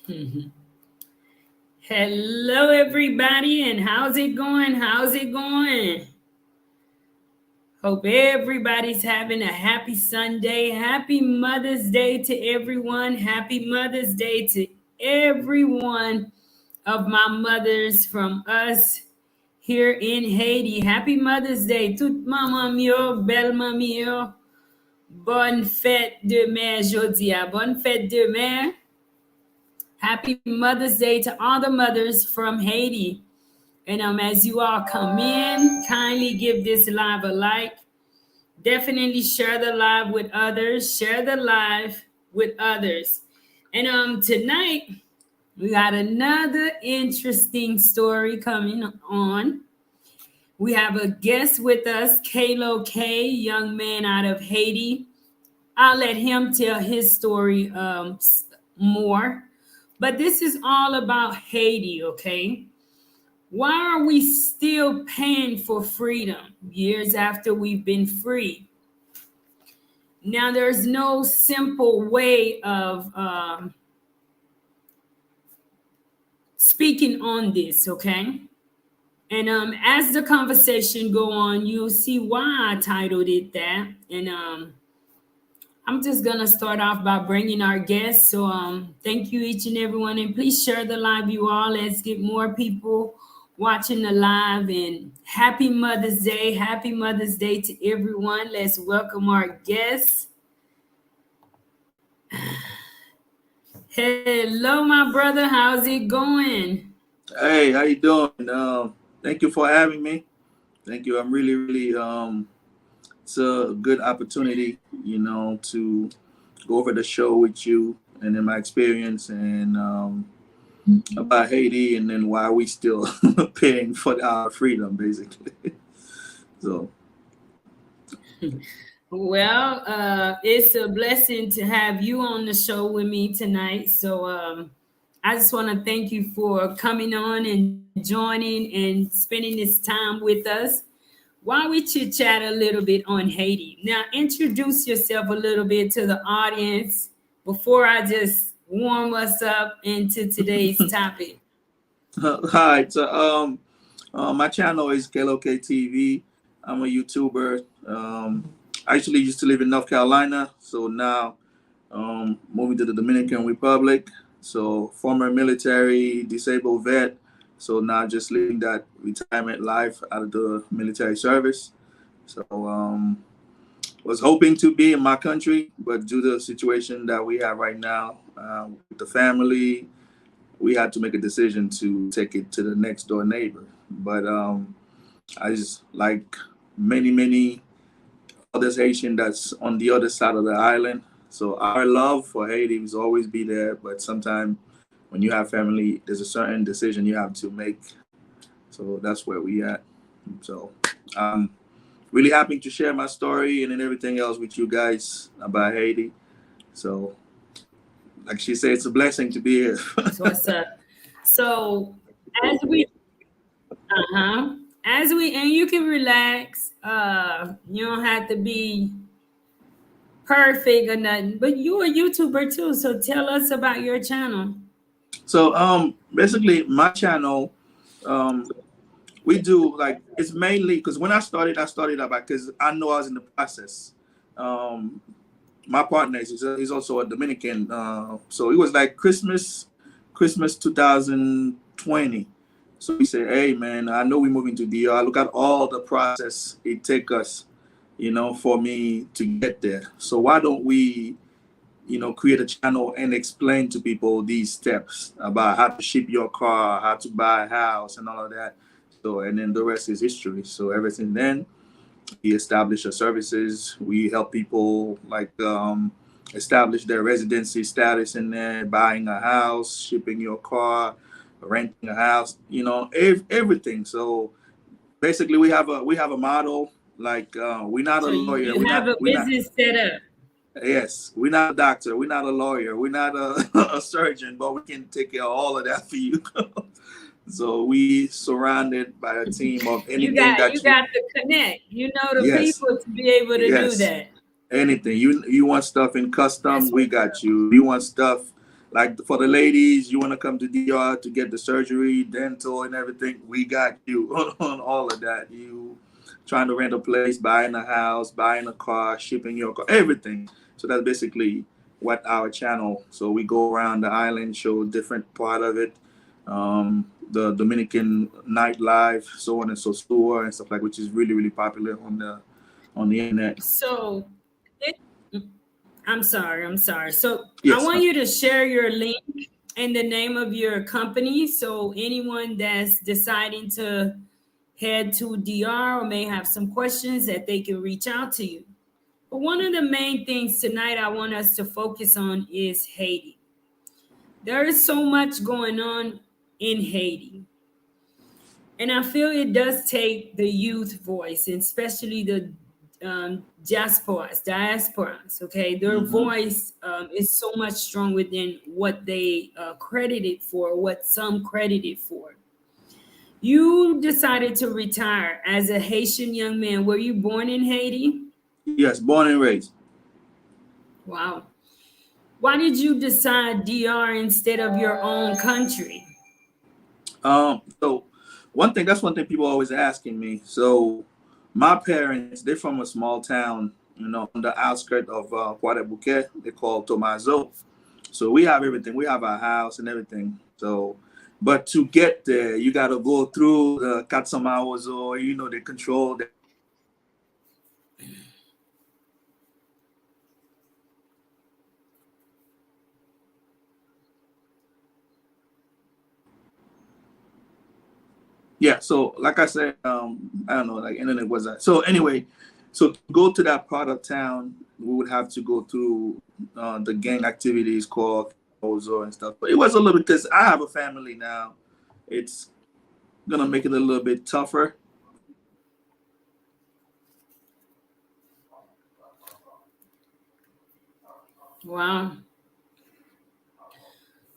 Mhm. Hello, everybody, and how's it going? How's it going? Hope everybody's having a happy Sunday. Happy Mother's Day to everyone. Happy Mother's Day to every one of my mothers from us here in Haiti. Happy Mother's Day. Toute maman mio, belle mamie yo. Bonne fête de mère jodia. Bonne fête de mère. Happy Mother's Day to all the mothers from Haiti. And as you all come in, kindly give this live a like. Definitely share the live with others. Share the live with others. And tonight we got another interesting story coming on. We have a guest with us, Kalo K, young man out of Haiti. I'll let him tell his story more. But this is all about Haiti, okay? Why are we still paying for freedom years after we've been free? Now, there's no simple way of speaking on this, okay? And as the conversation go on, you'll see why I titled it that. And I'm just gonna start off by bringing our guests. So thank you each and everyone, and please share the live, you all. Let's get more people watching the live. And happy Mother's Day. Happy Mother's Day to everyone. Let's welcome our guests. Hello, my brother. How's it going? Hey, how you doing? Thank you for having me. Thank you. I'm really it's a good opportunity, to go over the show with you and then my experience and about Haiti and then why we still paying for our freedom, basically. So Well, it's a blessing to have you on the show with me tonight. So I just want to thank you for coming on and joining and spending this time with us while we chit chat a little bit on Haiti. Now, introduce yourself a little bit to the audience before I just warm us up into today's topic. hi. So my channel is KLOK TV. I'm a YouTuber. I actually used to live in North Carolina, so now moving to the Dominican Republic. So former military, disabled vet. So now just living that retirement life out of the military service. So was hoping to be in my country, but due to the situation that we have right now with the family, we had to make a decision to take it to the next door neighbor. But I just like many others Haitian that's on the other side of the island. So our love for Haiti will always be there, but sometimes when you have family, there's a certain decision you have to make. So that's where we at. So I'm really happy to share my story and then everything else with you guys about Haiti. So like she said, it's a blessing to be here. So what's up? So as we as we and you can relax. You don't have to be perfect or nothing, but you're a YouTuber too. So tell us about your channel. So basically my channel, um we do like it's mainly because when I started about because I know I was in the process. Um my partner is also a Dominican, so it was like Christmas 2020. So we said, hey man, I know we're moving to DR. Look at all the process it take us, for me to get there. So why don't we, create a channel and explain to people these steps about how to ship your car, how to buy a house, and all of that. So and then the rest is history. So ever since then, we establish our services. We help people like establish their residency status in there, buying a house, shipping your car, renting a house, everything. So basically, we have a model. Like we're not a So lawyer. you have a We're not. business set up. Yes, we're not a doctor. We're not a lawyer. We're not a, a surgeon, but we can take care of all of that for you. So we surrounded by a team of You anything got you that you. got to connect. You know the Yes, people to be able to do yes. that. Anything you want stuff in custom, That's we what's got up. you. You want stuff Like for the ladies, you want to come to DR to get the surgery, dental, and everything. We got you on all of that. You trying to rent a place, buying a house, buying a car, shipping your car, everything. So that's basically what our channel. So we go around the island, show different part of it, the Dominican nightlife, so on and so forth, and stuff like, which is really really popular on the internet. So, it, I'm sorry. So, I Yes. want you to share your link and the name of your company so anyone that's deciding to head to DR or may have some questions that they can reach out to you. But one of the main things tonight I want us to focus on is Haiti. There is so much going on in Haiti. And I feel it does take the youth voice, and especially the diasporas, okay? Their Hmm. voice is so much stronger than what they credited for, what some credited for. You decided to retire as a Haitian young man. Were you born in Haiti? Yes, born and raised. Wow. Why did you decide DR instead of your own country? So one thing people always asking me. So my parents, they're from a small town, on the outskirts of Puerto Bouquet. They call Tomazo. So we have everything. We have our house and everything. So, but to get there, you got to go through the Katsamawazo, they control. Yeah, so like I said, I don't know, like internet was that. So anyway, so to go to that part of town, we would have to go through the gang activities called Ozo and stuff. But it was a little bit because I have a family now. It's gonna make it a little bit tougher. Wow.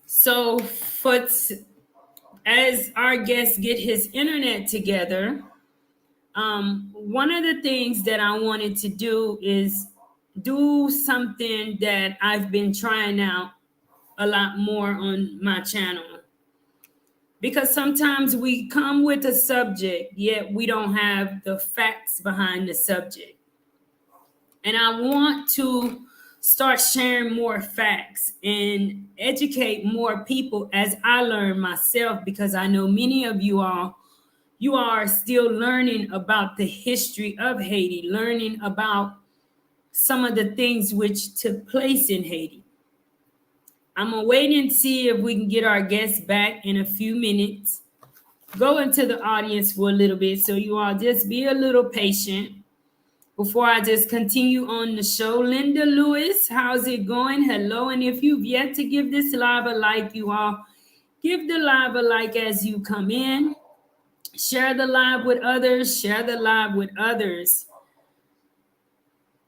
So, for as our guest get his internet together, one of the things that I wanted to do is do something that I've been trying out a lot more on my channel. Because sometimes we come with a subject, yet we don't have the facts behind the subject. And I want to start sharing more facts and educate more people as I learn myself, because I know many of you are still learning about the history of Haiti, learning about some of the things which took place in Haiti. I'm gonna wait and see if we can get our guests back in a few minutes. Go into the audience for a little bit, so you all just be a little patient before I just continue on the show. Linda Lewis, how's it going? Hello. And if you've yet to give this live a like, you all give the live a like as you come in. Share the live with others. Share the live with others.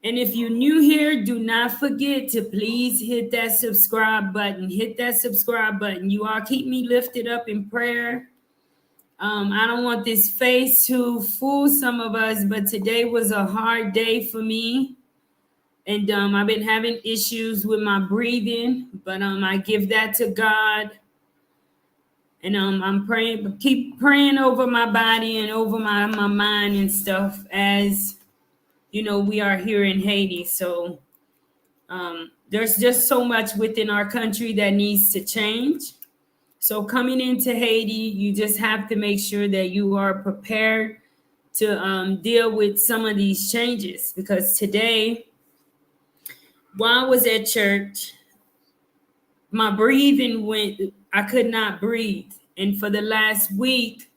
And if you're new here, do not forget to please hit that subscribe button. Hit that subscribe button. You all keep me lifted up in prayer. I don't want this face to fool some of us, but today was a hard day for me. And I've been having issues with my breathing, but I give that to God. And I'm praying, keep praying over my body and over my mind and stuff, as we are here in Haiti. So there's just so much within our country that needs to change. So coming into Haiti, you just have to make sure that you are prepared to deal with some of these changes. Because today, while I was at church, my breathing went, I could not breathe. And for the last week,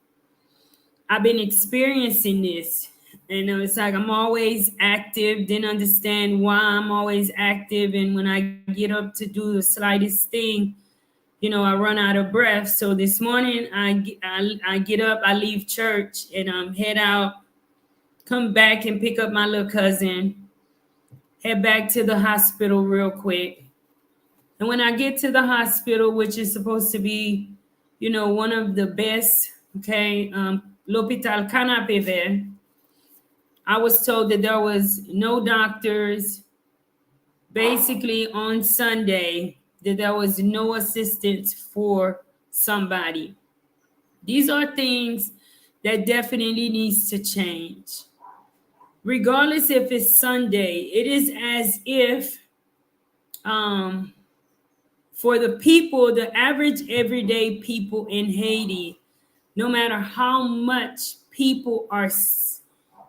I've been experiencing this. And it's like I'm always active, didn't understand why I'm always active. And when I get up to do the slightest thing, I run out of breath. So this morning, I get up, I leave church, and head out, come back and pick up my little cousin, head back to the hospital real quick. And when I get to the hospital, which is supposed to be, one of the best, okay, l'hôpital Canapé, I was told that there was no doctors. Basically, on Sunday, that there was no assistance for somebody. These are things that definitely needs to change. Regardless if it's Sunday, it is as if for the people, the average everyday people in Haiti, no matter how much people are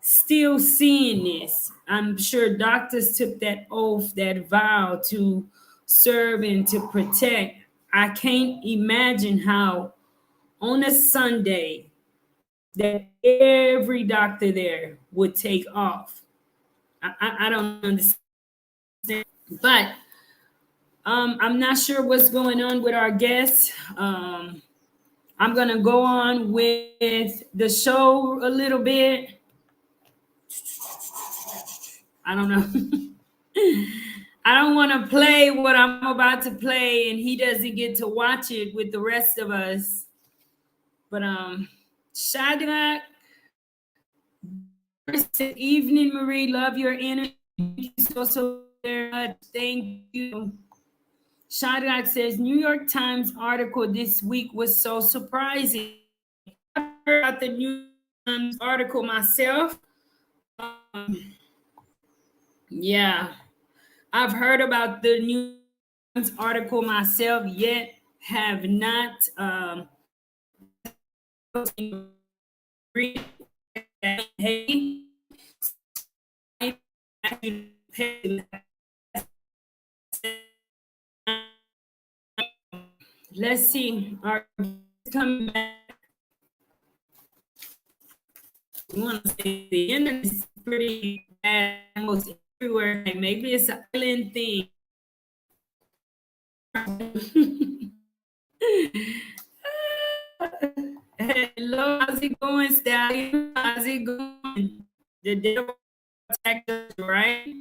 still seeing this, I'm sure doctors took that oath, that vow to serve and to protect. I can't imagine how on a Sunday that every doctor there would take off. I don't understand. But I'm not sure what's going on with our guests. I'm going to go on with the show a little bit. I don't know. I don't want to play what I'm about to play and he doesn't get to watch it with the rest of us. But Shadrach, good evening, Marie. Love your energy. Thank you so very much. Thank you. Shadrach says, New York Times article this week was so surprising. I heard about the New York Times article myself. Yeah, I've heard about the New York Times article myself, yet have not read it. Let's see. Are coming back? We want to say the internet is pretty bad almost everywhere. Maybe it's an island thing. Hello, how's it going, Stallion? How's it going? The devil attacked us, right?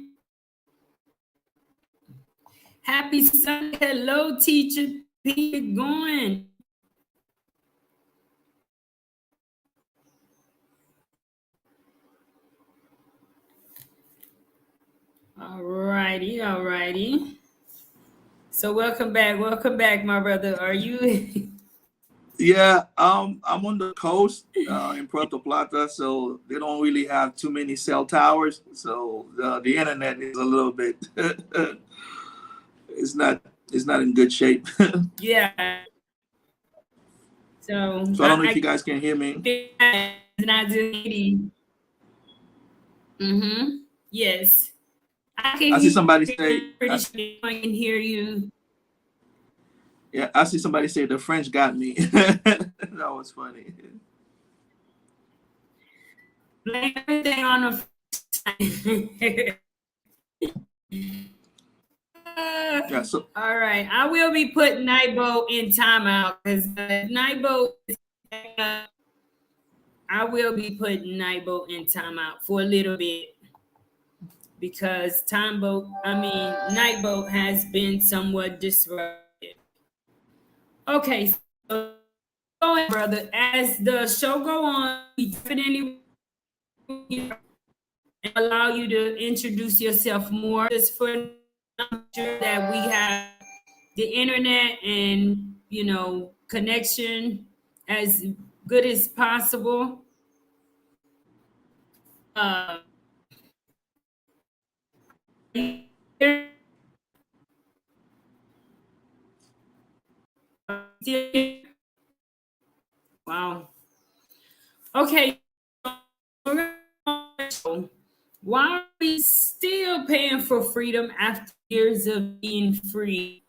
Happy Sunday. Hello, teacher. Keep going. All righty. So welcome back, my brother. Are you? Yeah, I'm on the coast in Puerto Plata, so they don't really have too many cell towers. So the internet is a little bit it's not in good shape. Yeah. So I don't know if you guys can hear me. Not doing Yes. I see somebody say. Pretty sure I can hear you. Yeah, I see somebody say the French got me. That was funny. Blame everything on the. Yeah, so all right, I will be putting Nightboat in timeout because Nightboat is I will be putting Nightboat in timeout for a little bit because Nightboat has been somewhat disruptive. Okay, so go ahead, brother. As the show go on, we definitely allow you to introduce yourself more, just for sure that we have the internet and connection as good as possible. Wow. Okay. Why are we still paying for freedom after years of being free?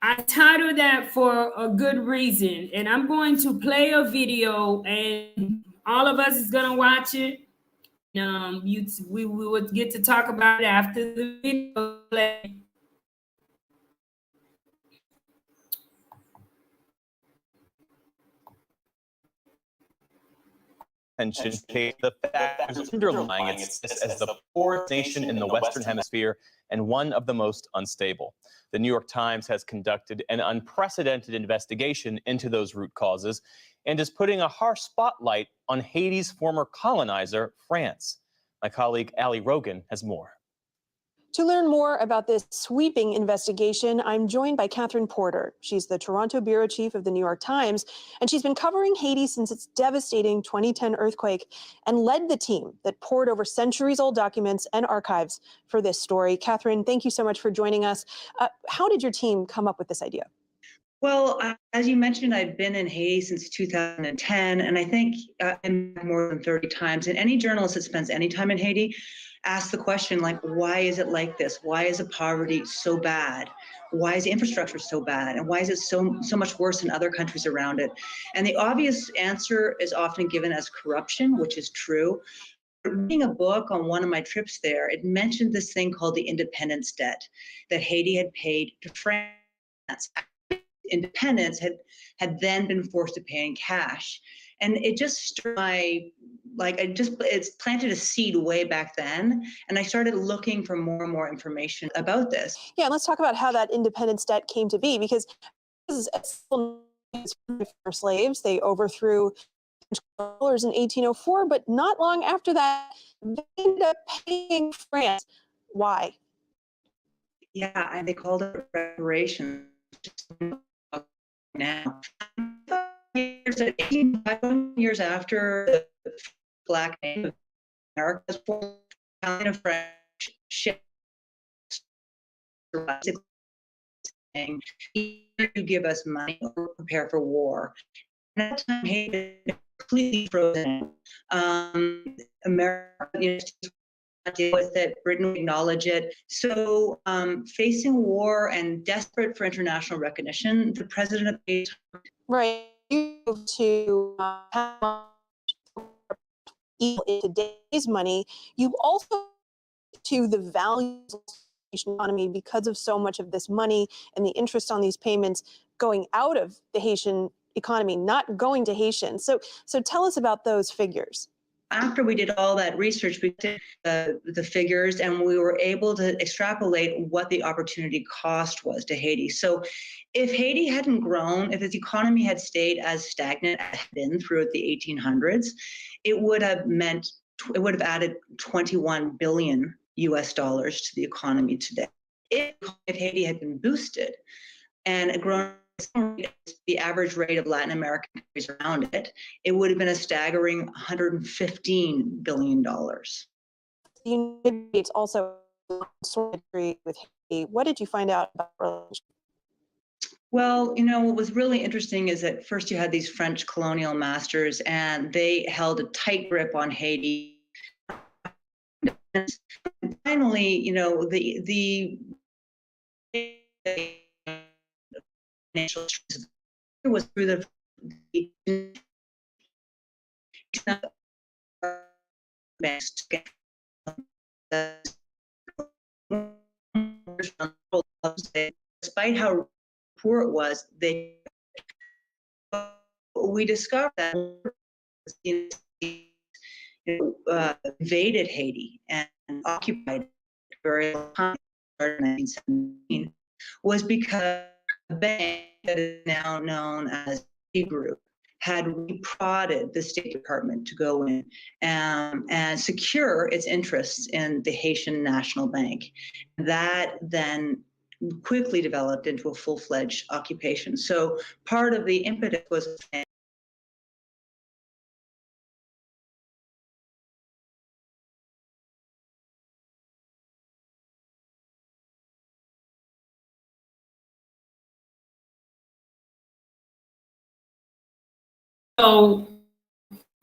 I titled that for a good reason, and I'm going to play a video, and all of us is gonna watch it. We would get to talk about it after the video play. Attention paid the factors underlying its status as the poorest nation in the Western Hemisphere and one of the most unstable. The New York Times has conducted an unprecedented investigation into those root causes and is putting a harsh spotlight on Haiti's former colonizer, France. My colleague Ali Rogan has more. To learn more about this sweeping investigation, I'm joined by Catherine Porter. She's the Toronto bureau chief of the New York Times, and she's been covering Haiti since its devastating 2010 earthquake and led the team that pored over centuries-old documents and archives for this story. Catherine, thank you so much for joining us. How did your team come up with this idea? Well, as you mentioned, I've been in Haiti since 2010, and I think more than 30 times. And any journalist that spends any time in Haiti asks the question, like, why is it like this? Why is the poverty so bad? Why is the infrastructure so bad? And why is it so much worse in other countries around it? And the obvious answer is often given as corruption, which is true. Reading a book on one of my trips there, it mentioned this thing called the independence debt that Haiti had paid to France. Independence had then been forced to pay in cash, and it just stirred my it's planted a seed way back then, and I started looking for more and more information about this. Yeah, let's talk about how that independence debt came to be, because this is for slaves. They overthrew dollars in 1804, but not long after that, they ended up paying France. Why? Yeah, and they called it reparations. Now, years after the Black Native Americas, of French ships saying, either you give us money or prepare for war. And at that time, Haiti was completely frozen. America, deal with it. Britain would acknowledge it. So, facing war and desperate for international recognition, the president of Haiti, right, to in today's money, you also to the value of the economy because of so much of this money and the interest on these payments going out of the Haitian economy, not going to Haitians. So tell us about those figures. After we did all that research, we did the figures, and we were able to extrapolate what the opportunity cost was to Haiti. So if Haiti hadn't grown, if its economy had stayed as stagnant as it had been throughout the 1800s, it would have added 21 billion US dollars to the economy today. If Haiti had been boosted and grown the average rate of Latin American countries around it, it would have been a staggering $115 billion. The United States also with Haiti. What did you find out about relationship? Well, what was really interesting is that first you had these French colonial masters, and they held a tight grip on Haiti. And finally, the financial was through the banks to get despite how poor it was, we discovered that invaded Haiti and occupied it very long time, started in 1917, was because a bank that is now known as the Group had prodded the State Department to go in and secure its interests in the Haitian National Bank. That then quickly developed into a full-fledged occupation. So part of the impetus was So,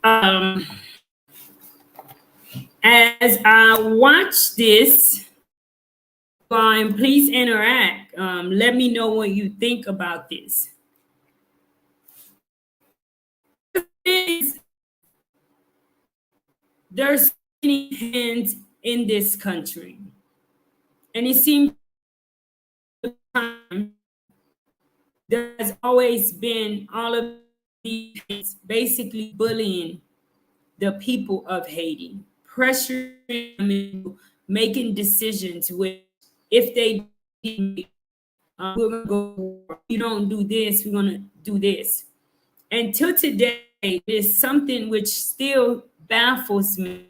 as I watch this, please interact. Let me know what you think about this. There's many hands in this country, and it seems there has always been all of these hands basically bullying the people of Haiti, pressuring them into making decisions with, if they we're gonna go, you don't do this, we're gonna do this. Until today, it is something which still baffles me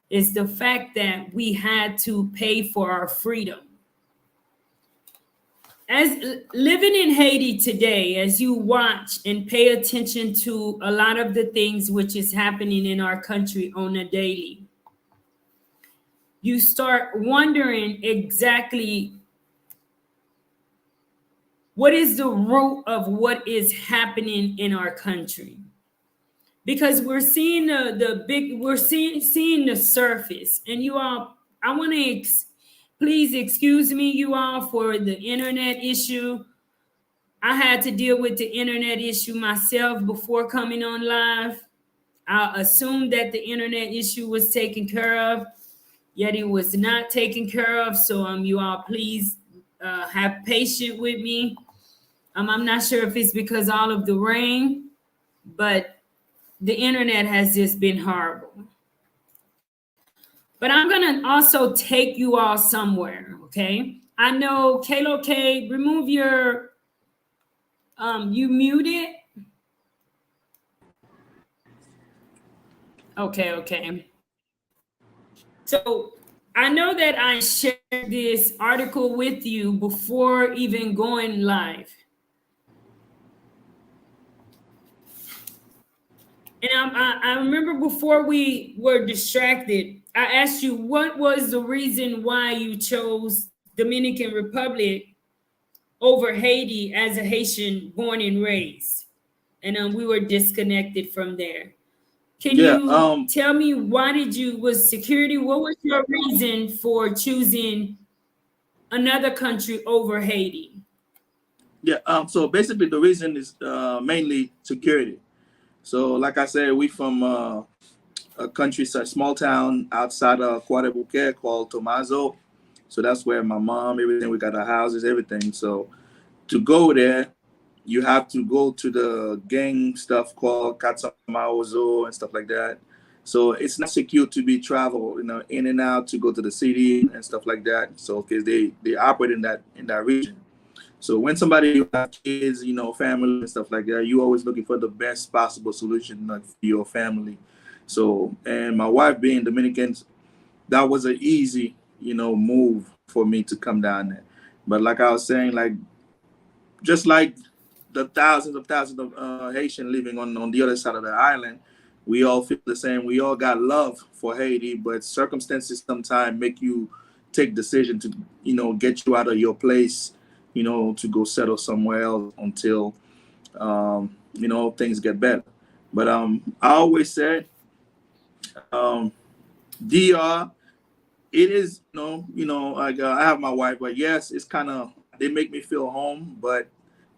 is the fact that we had to pay for our freedom. As living in Haiti today, as you watch and pay attention to a lot of the things which is happening in our country on a daily, you start wondering exactly what is the root of what is happening in our country. Because we're seeing seeing the surface. And you all, I want to please excuse me, you all, for the internet issue. I had to deal with the internet issue myself before coming on live. I assumed that the internet issue was taken care of, yet it was not taken care of. So you all please have patience with me. I'm not sure if it's because all of the rain, but the internet has just been horrible. But I'm gonna also take you all somewhere, okay? I know Kalo K, remove your you muted. Okay. So I know that I shared this article with you before even going live. And I remember before we were distracted, I asked you what was the reason why you chose Dominican Republic over Haiti as a Haitian born and raised. And we were disconnected from there. Can you tell me why was security, what was your reason for choosing another country over Haiti? Yeah, so basically the reason is mainly security. So like I said, we from a country, a small town outside of Quadribuque called Tomazo. So that's where my mom, everything, we got our houses, everything. So to go there, you have to go to the gang stuff called Katsamaozo and stuff like that. So it's not secure to be travel, in and out to go to the city and stuff like that. So because they operate in that region. So when somebody has kids, family and stuff like that, you always looking for the best possible solution for your family. So, and my wife being Dominican, that was an easy, move for me to come down there. But like I was saying, like, just like the thousands of Haitian living on the other side of the island, we all feel the same. We all got love for Haiti, but circumstances sometimes make you take decision to, get you out of your place, to go settle somewhere else until, things get better. But I always said, DR, it is, like I have my wife, but yes, it's kind of, they make me feel home, but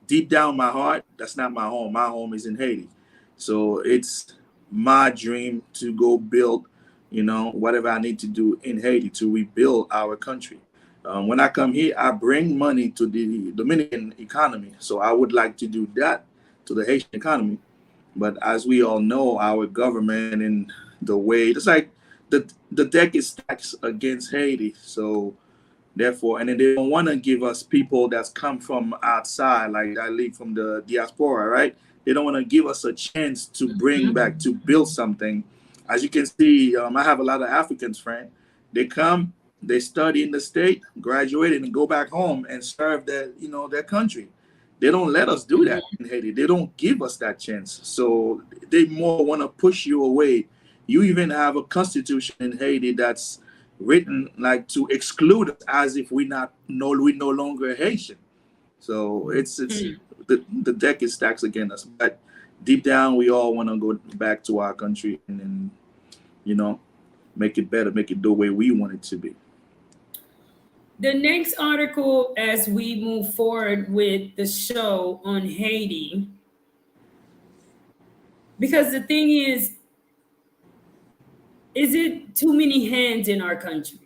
deep down my heart, that's not my home. My home is in Haiti. So it's my dream to go build, whatever I need to do in Haiti to rebuild our country. When I come here, I bring money to the Dominican economy. So I would like to do that to the Haitian economy. But as we all know, our government and the way, it's like the deck is stacked against Haiti. So therefore, and then they don't want to give us people that's come from outside, like I live from the diaspora, right? They don't want to give us a chance to bring back, to build something. As you can see, I have a lot of Africans friends. They come, they study in the state, graduate, and go back home and serve their country. They don't let us do that in Haiti. They don't give us that chance. So they more want to push you away. You even have a constitution in Haiti that's written like to exclude us as if we no longer Haitian. So it's the deck is stacked against us. But deep down, we all want to go back to our country and make it better, make it the way we want it to be. The next article, as we move forward with the show on Haiti, because the thing is it too many hands in our country?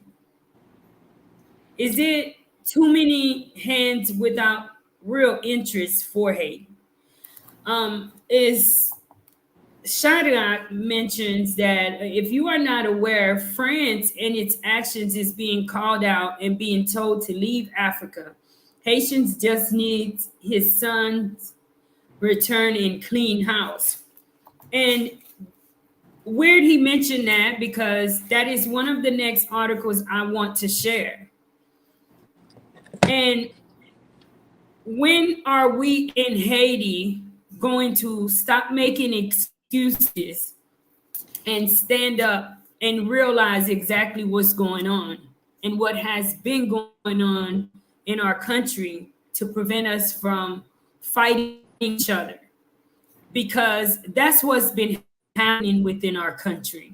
Is it too many hands without real interest for Haiti? Is Shadrach mentions that if you are not aware, France and its actions is being called out and being told to leave Africa. Haitians just need his son's return in clean house. And weird he mentioned that, because that is one of the next articles I want to share. And when are we in Haiti going to stop making excuses and stand up and realize exactly what's going on and what has been going on in our country to prevent us from fighting each other? Because that's what's been happening within our country.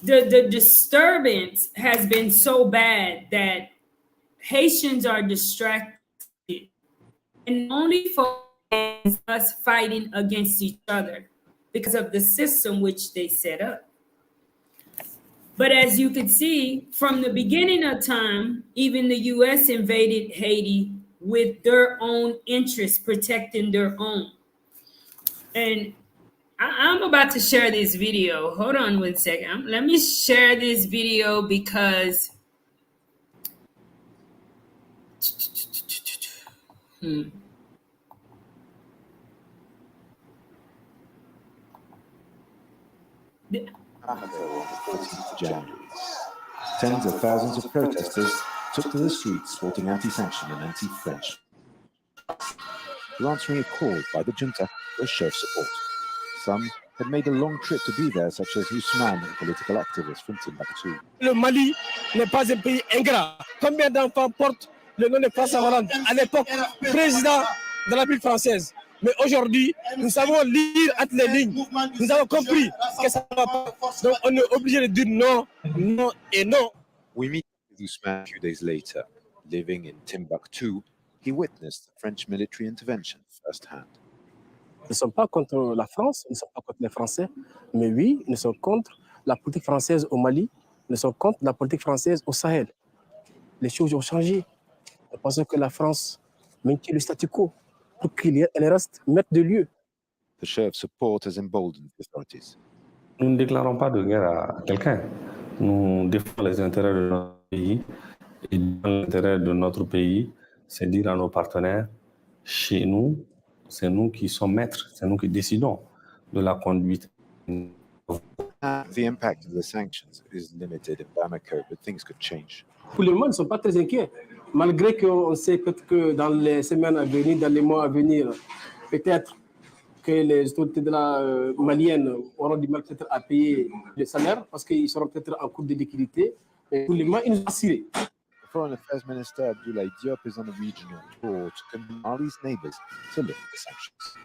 The disturbance has been so bad that Haitians are distracted and only focus us fighting against each other because of the system which they set up. But as you can see, from the beginning of time, even the US invaded Haiti with their own interests, protecting their own. And I'm about to share this video. Hold on one second. Let me share this video because January. Tens of thousands of protesters took to the streets sporting anti-sanction and anti-French. Were answering a call by the junta for show of support. Some had made a long trip to be there, such as Ousmane, a political activist from Timbuktu. Le Mali n'est pas un pays ingrat. Combien d'enfants portent le nom de François Hollande, à l'époque président de la République française? Mais aujourd'hui, nous savons lire entre les lignes. Nous avons compris que ça ne va pas. Donc on est obligé de dire non, non et non. We meet with Ousmane a few days later. Living in Timbuktu, he witnessed the French military intervention firsthand. Nous ne sommes pas contre la France, nous ne sommes pas contre les Français, mais oui, nous sommes contre la politique française au Mali, nous sommes contre la politique française au Sahel. Les choses ont changé. Nous pensons que la France maintient le statu quo pour qu'elle reste maître de lieu. The show of support has emboldened the authorities. Nous ne déclarons pas de guerre à quelqu'un. Nous défendons les intérêts de notre pays. Et l'intérêt de notre pays, c'est dire à nos partenaires, chez nous, c'est nous qui sommes maîtres, c'est nous qui décidons de la conduite. The impact of the sanctions is limited in Bamako, but things could change. Pour le moment, ils ne sont pas très inquiets, malgré qu'on sait peut-être que dans les semaines à venir, dans les mois à venir, peut-être que les autorités de la maliennes auront du mal peut-être à payer le salaire parce qu'ils seront peut-être en cours de liquidité. Mais pour le moment, ils nous ont assuré. The Foreign Affairs Minister Abdoulaye Diop is on a regional tour to convince Mali's neighbors to lift the sanctions.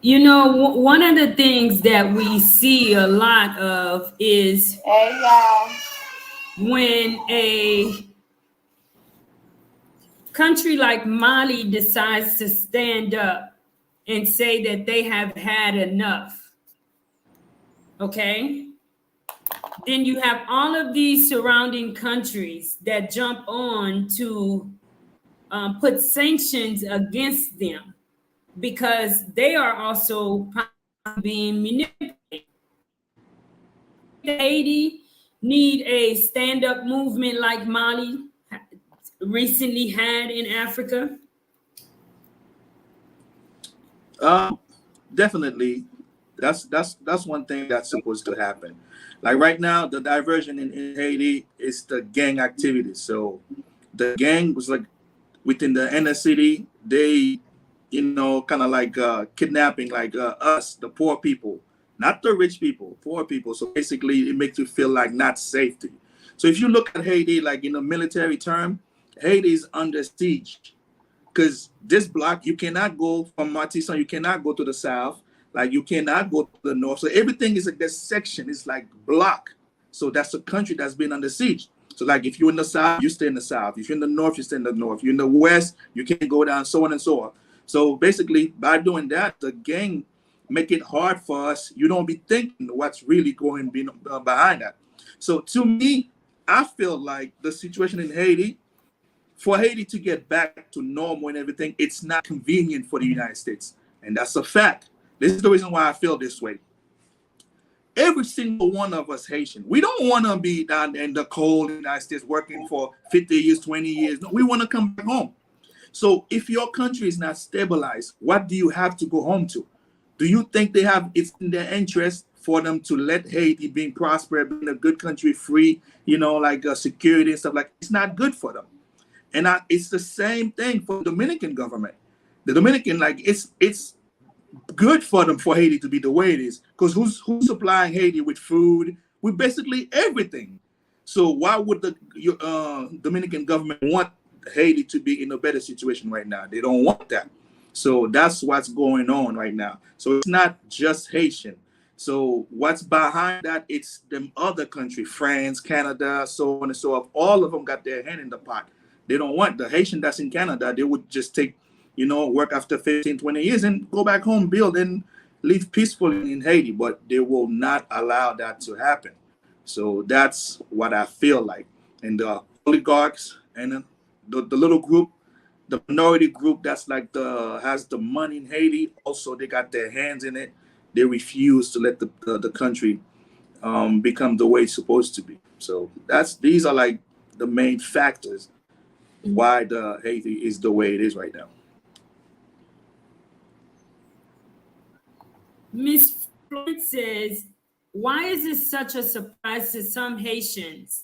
you know, one of the things that we see a lot of is when a country like Mali decides to stand up and say that they have had enough, okay? Then you have all of these surrounding countries that jump on to put sanctions against them because they are also being manipulated. Haiti need a stand-up movement like Mali recently had in Africa? Definitely. That's one thing that's supposed to happen. Like right now, the diversion in Haiti is the gang activity. So the gang was like within the inner city, they, you know, kind of like kidnapping like us, the poor people, not the rich people, poor people. So basically it makes you feel like not safety. So if you look at Haiti, like in a military term, Haiti is under siege because this block, you cannot go from Martisson, you cannot go to the south, like you cannot go to the north. So everything is like this section is like block. So that's a country that's been under siege. So like if you're in the south, you stay in the south. If you're in the north, you stay in the north. If you're in the west, you can't go down, so on and so on. So basically by doing that, the gang make it hard for us. You don't be thinking what's really going behind that. So to me, I feel like the situation in Haiti, for Haiti to get back to normal and everything, it's not convenient for the United States. And that's a fact. This is the reason why I feel this way. every single one of us Haitian, we don't want to be down in the cold in the United States working for 50 years, 20 years. No, we want to come back home. So if your country is not stabilized, what do you have to go home to? Do you think it's in their interest for them to let Haiti being prosperous, being a good country, free, like security and stuff like that? It's not good for them. And it's the same thing for the Dominican government. The Dominican, it's good for them for Haiti to be the way it is, because who's supplying Haiti with food, with basically everything? So why would the Dominican government want Haiti to be in a better situation right now? They don't want that. So that's what's going on right now. So it's not just Haitian. So what's behind that? It's them other country, France, Canada, so on and so forth. All of them got their hand in the pot. They don't want the Haitian that's in Canada. They would just take, work after 15, 20 years and go back home, build, and live peacefully in Haiti. But they will not allow that to happen. So that's what I feel like. And the oligarchs and the little group, the minority group that's has the money in Haiti, also they got their hands in it. They refuse to let the country become the way it's supposed to be. So these are like the main factors why the Haiti is the way it is right now. Miss Florence says, why is this such a surprise to some Haitians?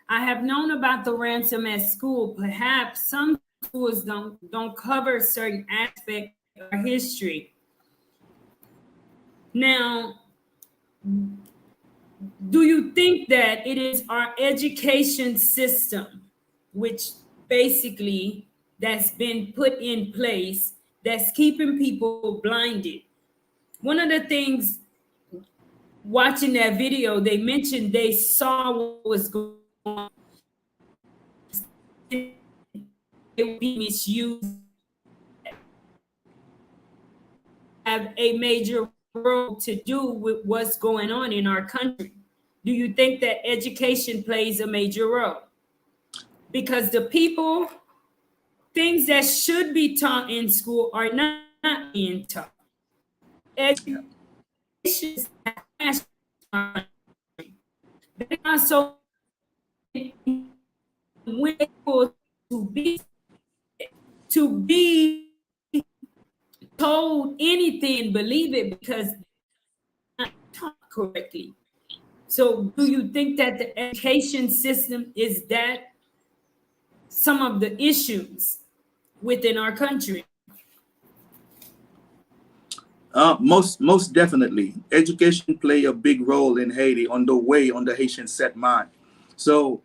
I have known about the ransom at school. Perhaps some schools don't cover certain aspects of our history. Now, do you think that it is our education system, which basically that's been put in place, that's keeping people blinded? One of the things, watching that video, they mentioned they saw what was going on. It would be misused. Have a major role to do with what's going on in our country. Do you think that education plays a major role? Because the things that should be taught in school are not being taught. Education is they are so to be told anything, believe it, because they're not taught correctly. So do you think that the education system is that some of the issues within our country? Most definitely. Education play a big role in Haiti on the Haitian set mind. So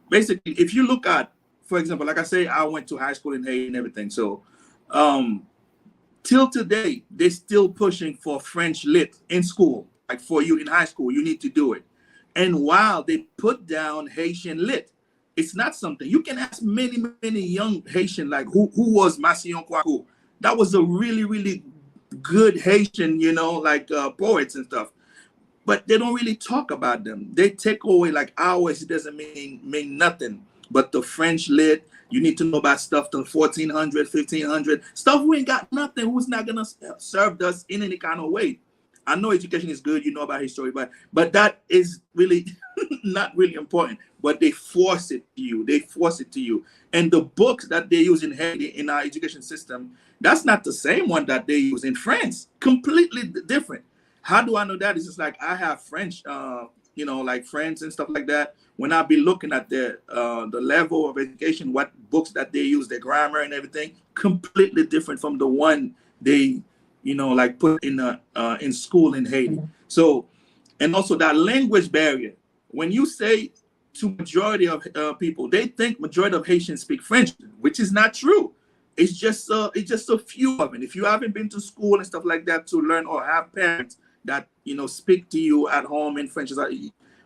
basically, if you look at, for example, like I say, I went to high school in Haiti and everything. So till today, they're still pushing for French lit in school. Like for you in high school, you need to do it. And while they put down Haitian lit, it's not something you can ask many young Haitian, like who was Massion Kwaku. That was a really, really good Haitian, poets and stuff. But they don't really talk about them. They take away like ours. It doesn't mean nothing. But the French lit, you need to know about stuff till 1400, 1500. Stuff we ain't got nothing. Who's not going to serve us in any kind of way? I know education is good. You know about history, but that is really not really important. But they force it to you. And the books that they use in Haiti in our education system, that's not the same one that they use in France. Completely different. How do I know that? It's just like I have French, like friends and stuff like that. When I be looking at the level of education, what books that they use, their grammar and everything, completely different from the one they, put in school in Haiti. So, and also that language barrier. When you say to majority of people, they think majority of Haitians speak French, which is not true. It's just a few of it. If you haven't been to school and stuff like that to learn, or have parents that speak to you at home in French,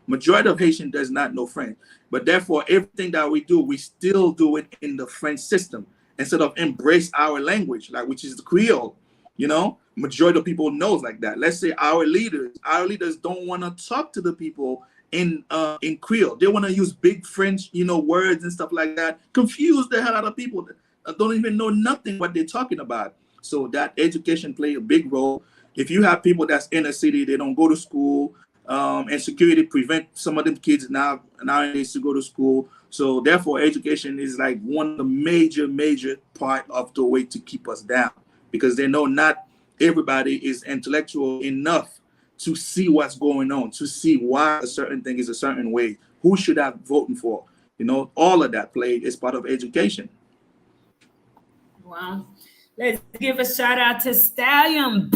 majority of Haitian does not know French. But therefore, everything that we do, we still do it in the French system instead of embrace our language, which is the Creole. Majority of people knows like that. Let's say our leaders don't want to talk to the people in Creole. They want to use big French, words and stuff like that. Confuse the hell out of people that don't even know nothing what they're talking about. So that education play a big role. If you have people that's in the city, they don't go to school, and security prevent some of them kids nowadays to go to school. So therefore, education is like one of the major part of the way to keep us down, because they know not everybody is intellectual enough to see what's going on, to see why a certain thing is a certain way, who should I vote for. You know, all of that play is part of education. Wow. Let's give a shout out to Stallion.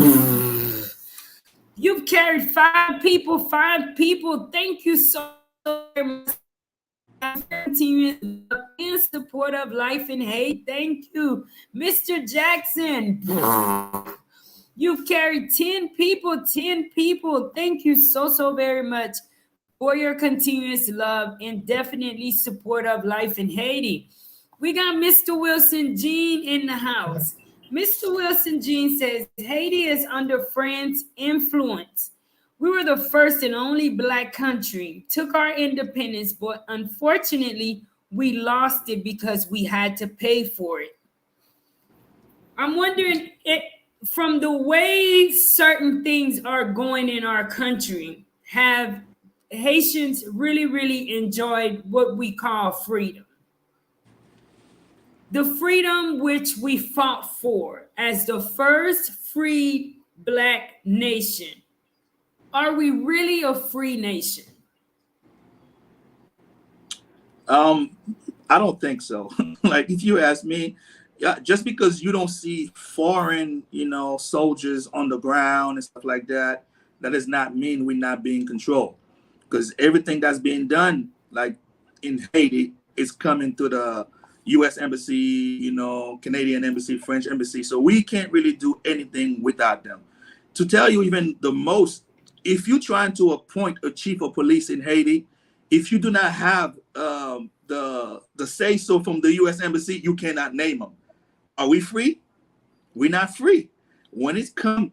You've carried 5 people. Thank you so much. In support of Life in Haiti. Thank you, Mr. Jackson. You've carried 10 people. Thank you so very much for your continuous love and definitely support of Life in Haiti. We got Mr. Wilson Jean in the house. Mr. Wilson Jean says, Haiti is under France influence. We were the first and only Black country, took our independence, but unfortunately, we lost it because we had to pay for it. I'm wondering, from the way certain things are going in our country, have Haitians really enjoyed what we call freedom? The freedom which we fought for as the first free Black nation. Are we really a free nation? I don't think so. Like, if you ask me, just because you don't see foreign, soldiers on the ground and stuff like that, that does not mean we're not being controlled. Because everything that's being done, like in Haiti, is coming to the U.S. Embassy, Canadian Embassy, French Embassy. So we can't really do anything without them. To tell you even the most, if you're trying to appoint a chief of police in Haiti, if you do not have the say-so from the U.S. Embassy, you cannot name them. Are we free? We're not free. When it's come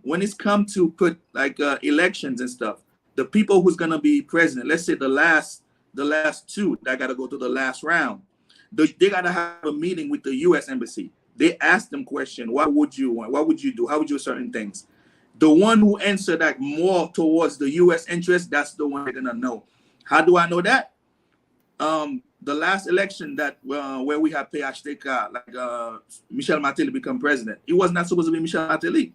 to put like elections and stuff, the people who's gonna be president, let's say the last 2 that gotta go to the last round, they gotta have a meeting with the U.S. Embassy. They ask them question: what would you want? What would you do? How would you do certain things? The one who answered that more towards the U.S. interest, that's the one they're gonna know. How do I know that? The last election that where we had PHTK, like Michel Martelly become president, it was not supposed to be Michel Martelly.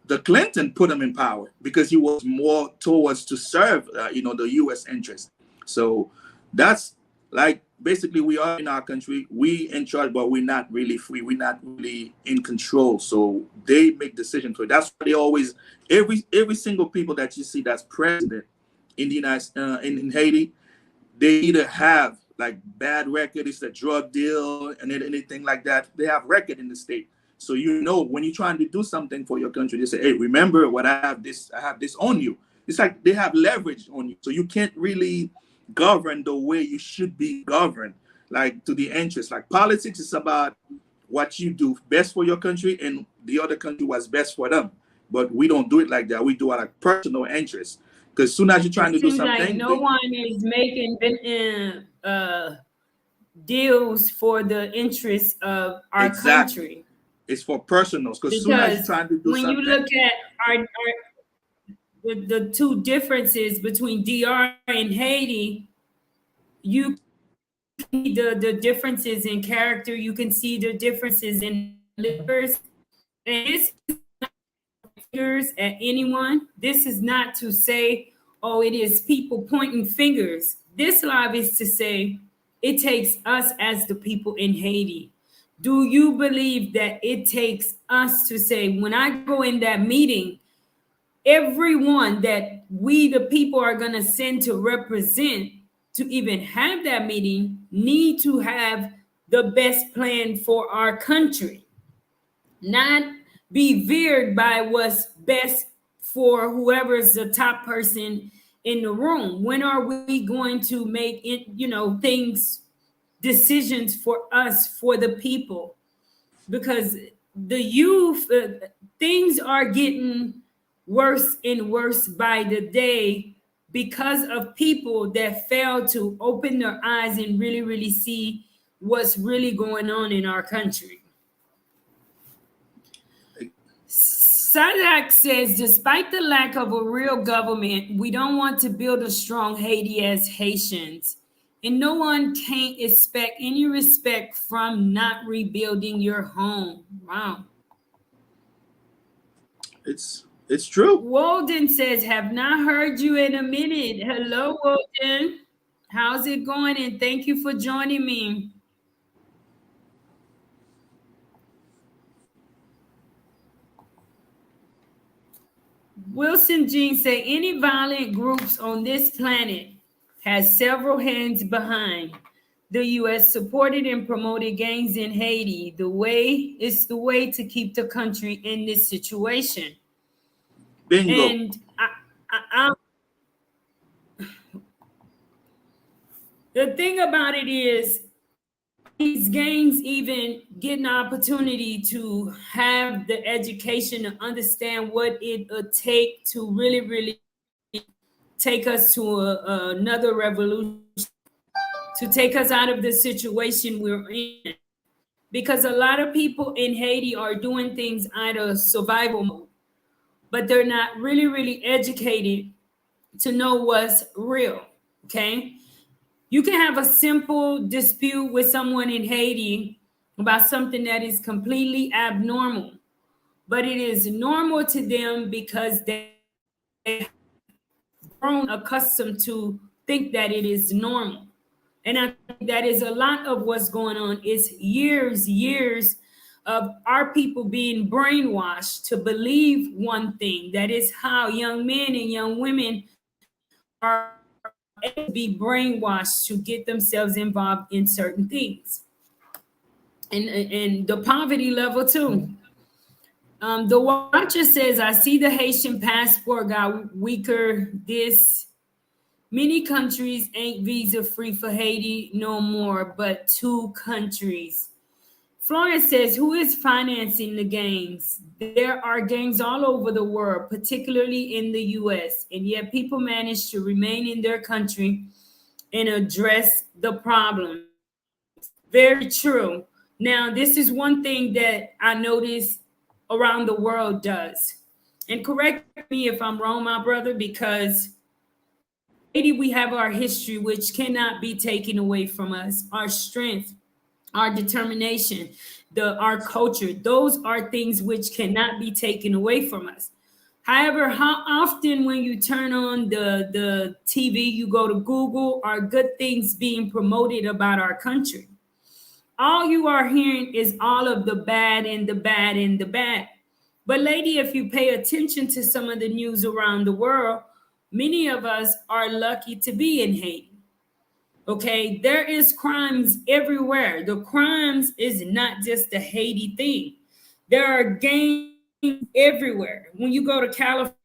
The Clinton put him in power because he was more towards to serve, the U.S. interest. So that's like basically we are in our country, we in charge, but we're not really free. We're not really in control. So they make decisions. So that's why they always every single people that you see that's president in the in Haiti, they either have like bad record, it's a drug deal and anything like that. They have record in the state. So when you're trying to do something for your country, they say, hey, remember what I have this on you. It's like they have leverage on you. So you can't really govern the way you should be governed, like to the interest. Like politics is about what you do best for your country and the other country what's best for them. But we don't do it like that. We do it like personal interest. Because as soon as you're trying to do something, like no one is making deals for the interests of our country. It's for personals. Because as soon as you're trying to do something, when you look at the two differences between DR and Haiti, you see the differences in character. You can see the differences in livers. And this is not fingers at anyone. This is not to say, oh, it is people pointing fingers. This live is to say it takes us as the people in Haiti. Do you believe that it takes us to say, when I go in that meeting, everyone that we, the people, are going to send to represent to even have that meeting need to have the best plan for our country, not be veered by what's best for whoever's the top person in the room? When are we going to make it, decisions for us, for the people? Because the youth, things are getting worse and worse by the day because of people that fail to open their eyes and really see what's really going on in our country. Sadak says, despite the lack of a real government, we don't want to build a strong Haiti as Haitians. And no one can't expect any respect from not rebuilding your home. Wow. It's true. Walden says, have not heard you in a minute. Hello, Walden. How's it going? And thank you for joining me. Wilson Jean say, any violent groups on this planet has several hands behind. The U.S. supported and promoted gangs in Haiti. It's the way to keep the country in this situation. Bingo. And the thing about it is, these gangs even get an opportunity to have the education to understand what it would take to really, really take us to another revolution, to take us out of the situation we're in. Because a lot of people in Haiti are doing things out of survival mode, but they're not really, really educated to know what's real, okay? You can have a simple dispute with someone in Haiti about something that is completely abnormal, but it is normal to them because they've grown accustomed to think that it is normal. And I think that is a lot of what's going on. It's years of our people being brainwashed to believe one thing. That is how young men and young women are able to be brainwashed to get themselves involved in certain things. And the poverty level too. The watcher says, I see the Haitian passport got weaker. Many countries ain't visa free for Haiti no more, but 2 countries. Florence says, who is financing the gangs? There are gangs all over the world, particularly in the US, and yet people manage to remain in their country and address the problem. Very true. Now, this is one thing that I notice around the world does. And correct me if I'm wrong, my brother, because Haiti, we have our history, which cannot be taken away from us, our strength, our determination, our culture. Those are things which cannot be taken away from us. However, how often when you turn on the TV, you go to Google, are good things being promoted about our country? All you are hearing is all of the bad and the bad and the bad. But lady, if you pay attention to some of the news around the world, many of us are lucky to be in Haiti. Okay, there is crimes everywhere. The crimes is not just a Haiti thing. There are gangs everywhere. When you go to California,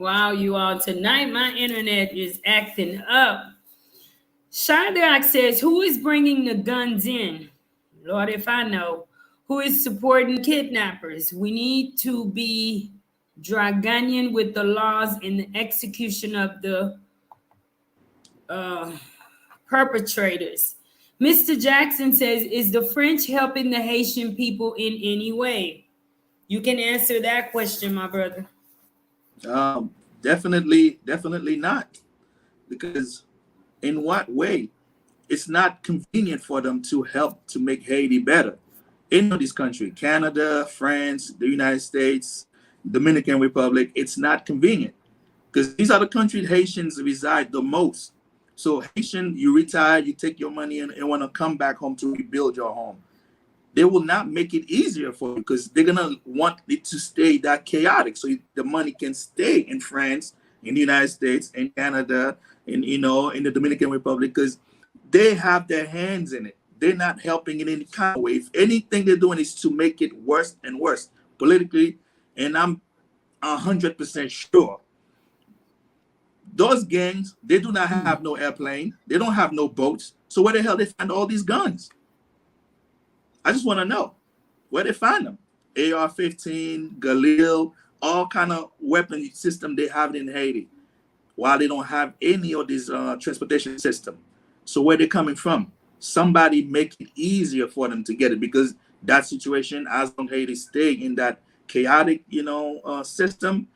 wow, you all, tonight my internet is acting up. Shadrach says, who is bringing the guns in? Lord, if I know. Who is supporting kidnappers? We need to be draconian with the laws and the execution of the perpetrators. Mr. Jackson says, is the French helping the Haitian people in any way? You can answer that question, my brother. Definitely not. Because in what way? It's not convenient for them to help to make Haiti better. In this country, Canada, France, the United States, Dominican Republic, it's not convenient because these are the countries Haitians reside the most. So Haitian, you retire, you take your money and want to come back home to rebuild your home. They will not make it easier for you because they're going to want it to stay that chaotic. So the money can stay in France, in the United States, in Canada, in the Dominican Republic, because they have their hands in it. They're not helping in any kind of way. If anything they're doing is to make it worse and worse. politically, and I'm 100% sure those gangs, they do not have no airplane, they don't have no boats. So where the hell they find all these guns? I just want to know where they find them. AR-15, Galil, all kind of weapon system they have in Haiti, while they don't have any of this transportation system. So where they coming from? Somebody make it easier for them to get it, because that situation, as long as Haiti stay in that chaotic, system,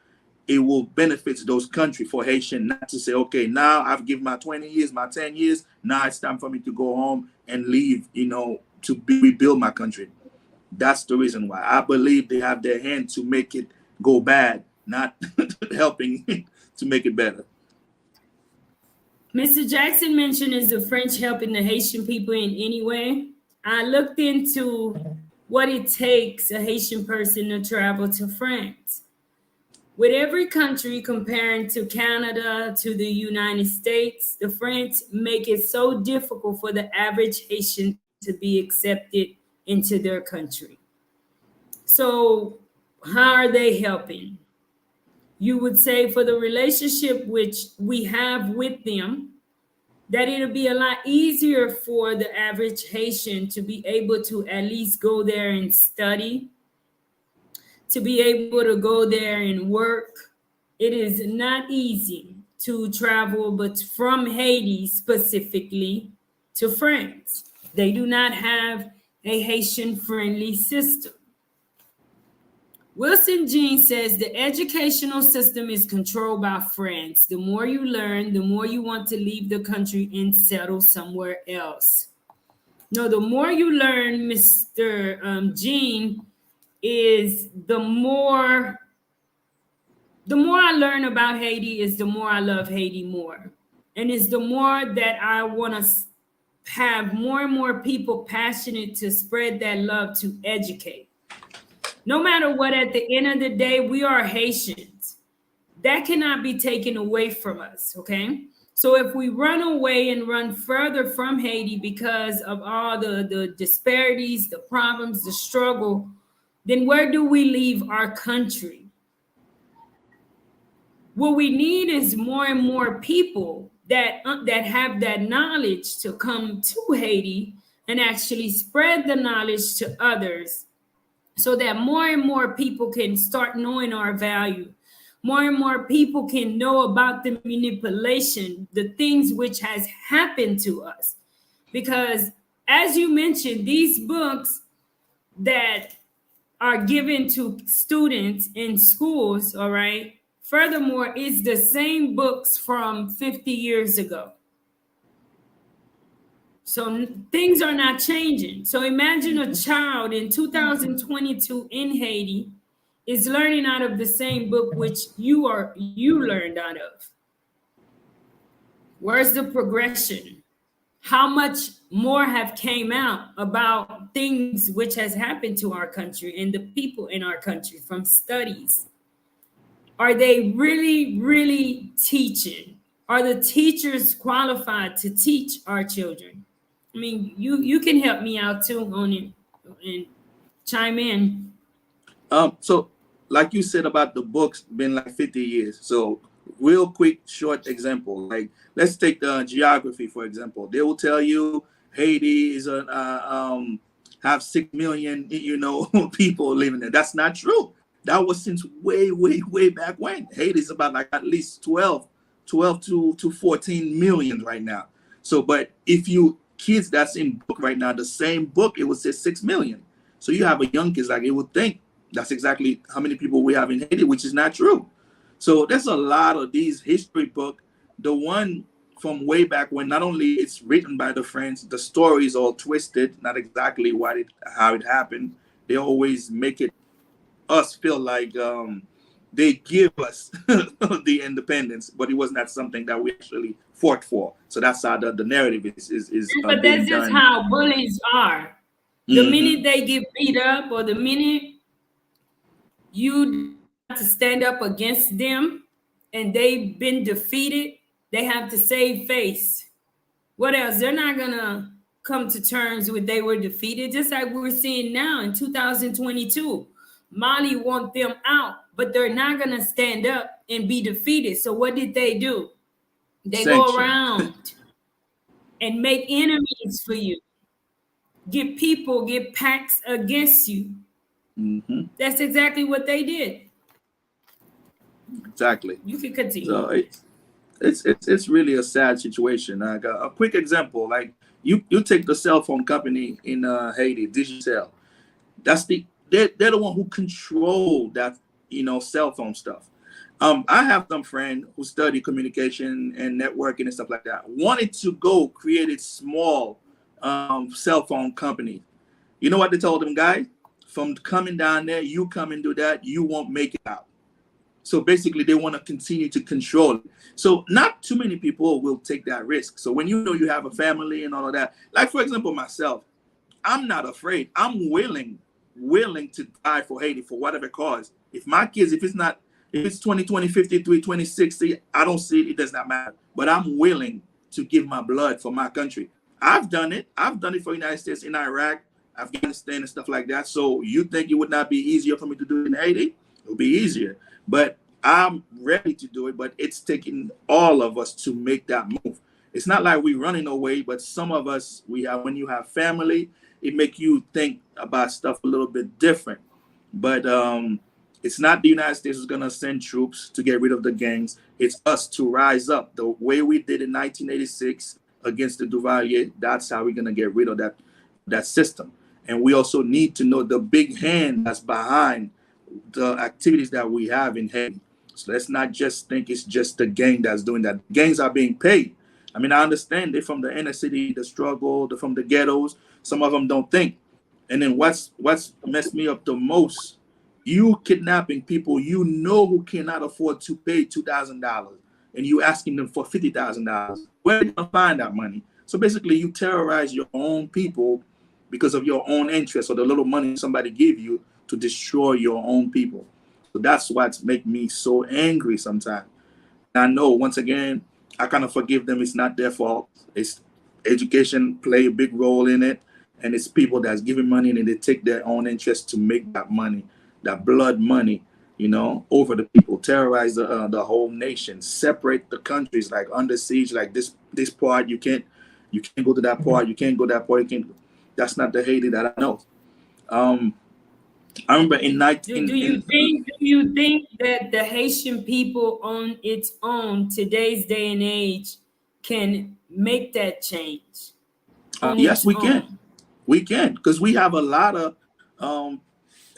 it will benefit those countries for Haitian not to say, okay, now I've given my 20 years, my 10 years, now it's time for me to go home and leave, to rebuild my country. That's the reason why I believe they have their hand to make it go bad, not helping to make it better. Mr. Jackson mentioned, is the French helping the Haitian people in any way? I looked into what it takes a Haitian person to travel to France. With every country comparing to Canada, to the United States, the French make it so difficult for the average Haitian to be accepted into their country. So how are they helping? You would say for the relationship which we have with them, that it'll be a lot easier for the average Haitian to be able to at least go there and study, to be able to go there and work. It is not easy to travel, but from Haiti specifically to France. They do not have a Haitian-friendly system. Wilson Jean says the educational system is controlled by France. The more you learn, the more you want to leave the country and settle somewhere else. No, the more you learn, Mr. Jean, is the more I learn about Haiti, is the more I love Haiti more. And it's the more that I want to have more and more people passionate to spread that love, to educate. No matter what, at the end of the day, we are Haitians. That cannot be taken away from us, okay? So if we run away and run further from Haiti because of all the disparities, the problems, the struggle, then where do we leave our country? What we need is more and more people that have that knowledge to come to Haiti and actually spread the knowledge to others, so that more and more people can start knowing our value. More and more people can know about the manipulation, the things which has happened to us. Because as you mentioned, these books that are given to students in schools, all right, furthermore, it's the same books from 50 years ago. So things are not changing. So imagine a child in 2022 in Haiti is learning out of the same book which you learned out of. Where's the progression? How much more have came out about things which has happened to our country and the people in our country from studies? Are they really, really teaching? Are the teachers qualified to teach our children? I mean, you can help me out too on it and chime in. So like you said about the books been like 50 years. So real quick, short example, like let's take the geography, for example. They will tell you Haiti is have 6 million, people living there. That's not true. That was since way back when. Haiti is about like at least 12 to 14 million right now. So, but if you kids that's in book right now, the same book, it would say 6 million. So you have a young kids, like it would think that's exactly how many people we have in Haiti, which is not true. So there's a lot of these history book. The one from way back when, not only it's written by the French, the story is all twisted, not exactly how it happened. They always make it us feel like they give us the independence, but it was not something that we actually fought for. So that's how the narrative is. But that's just how bullies are. The minute they get beat up, or the minute you have to stand up against them and they've been defeated, they have to save face. What else? They're not gonna come to terms with they were defeated, just like we're seeing now in 2022. Mali want them out, but they're not going to stand up and be defeated. So what did they do? They go around and make enemies for you. Get people, get packs against you. Mm-hmm. That's exactly what they did. Exactly. You can continue. So it's really a sad situation. Like a quick example, like you take the cell phone company in Haiti, Digitel. They're the one who control that cell phone stuff. I have some friend who study communication and networking and stuff like that. Wanted to go create a small cell phone company. You know what they told them, guys? From coming down there, you come and do that, you won't make it out. So basically, they want to continue to control it. So not too many people will take that risk. So when you know you have a family and all of that, like for example, myself, I'm not afraid. I'm willing to die for Haiti for whatever cause. If my kids, if it's 20, 53, 2060, I don't see it. It does not matter. But I'm willing to give my blood for my country. I've done it. I've done it for the United States in Iraq, Afghanistan, and stuff like that. So you think it would not be easier for me to do it in Haiti? It'll be easier. But I'm ready to do it. But it's taking all of us to make that move. It's not like we're running away, but some of us, when you have family, it make you think about stuff a little bit different. But it's not the United States who's going to send troops to get rid of the gangs. It's us to rise up the way we did in 1986 against the Duvalier. That's how we're going to get rid of that system. And we also need to know the big hand that's behind the activities that we have in Haiti. So let's not just think it's just the gang that's doing that. Gangs are being paid. I mean, I understand they're from the inner city, the struggle, they're from the ghettos. Some of them don't think. And then what's messed me up the most, you kidnapping people who cannot afford to pay $2,000, and you asking them for $50,000. Where are you going to find that money? So basically, you terrorize your own people because of your own interest or the little money somebody give you to destroy your own people. So that's what's make me so angry sometimes. And I know, once again, I kind of forgive them. It's not their fault. It's education play a big role in it. And it's people that's giving money and they take their own interest to make that money, that blood money, over the people, terrorize the whole nation, separate the countries, like under siege, like this part, you can't go to that part, you can't go that part, that's not the Haiti that I know. I remember in 19. Do you think that the Haitian people on its own, today's day and age, can make that change? Yes, we can. We can, because we have a lot of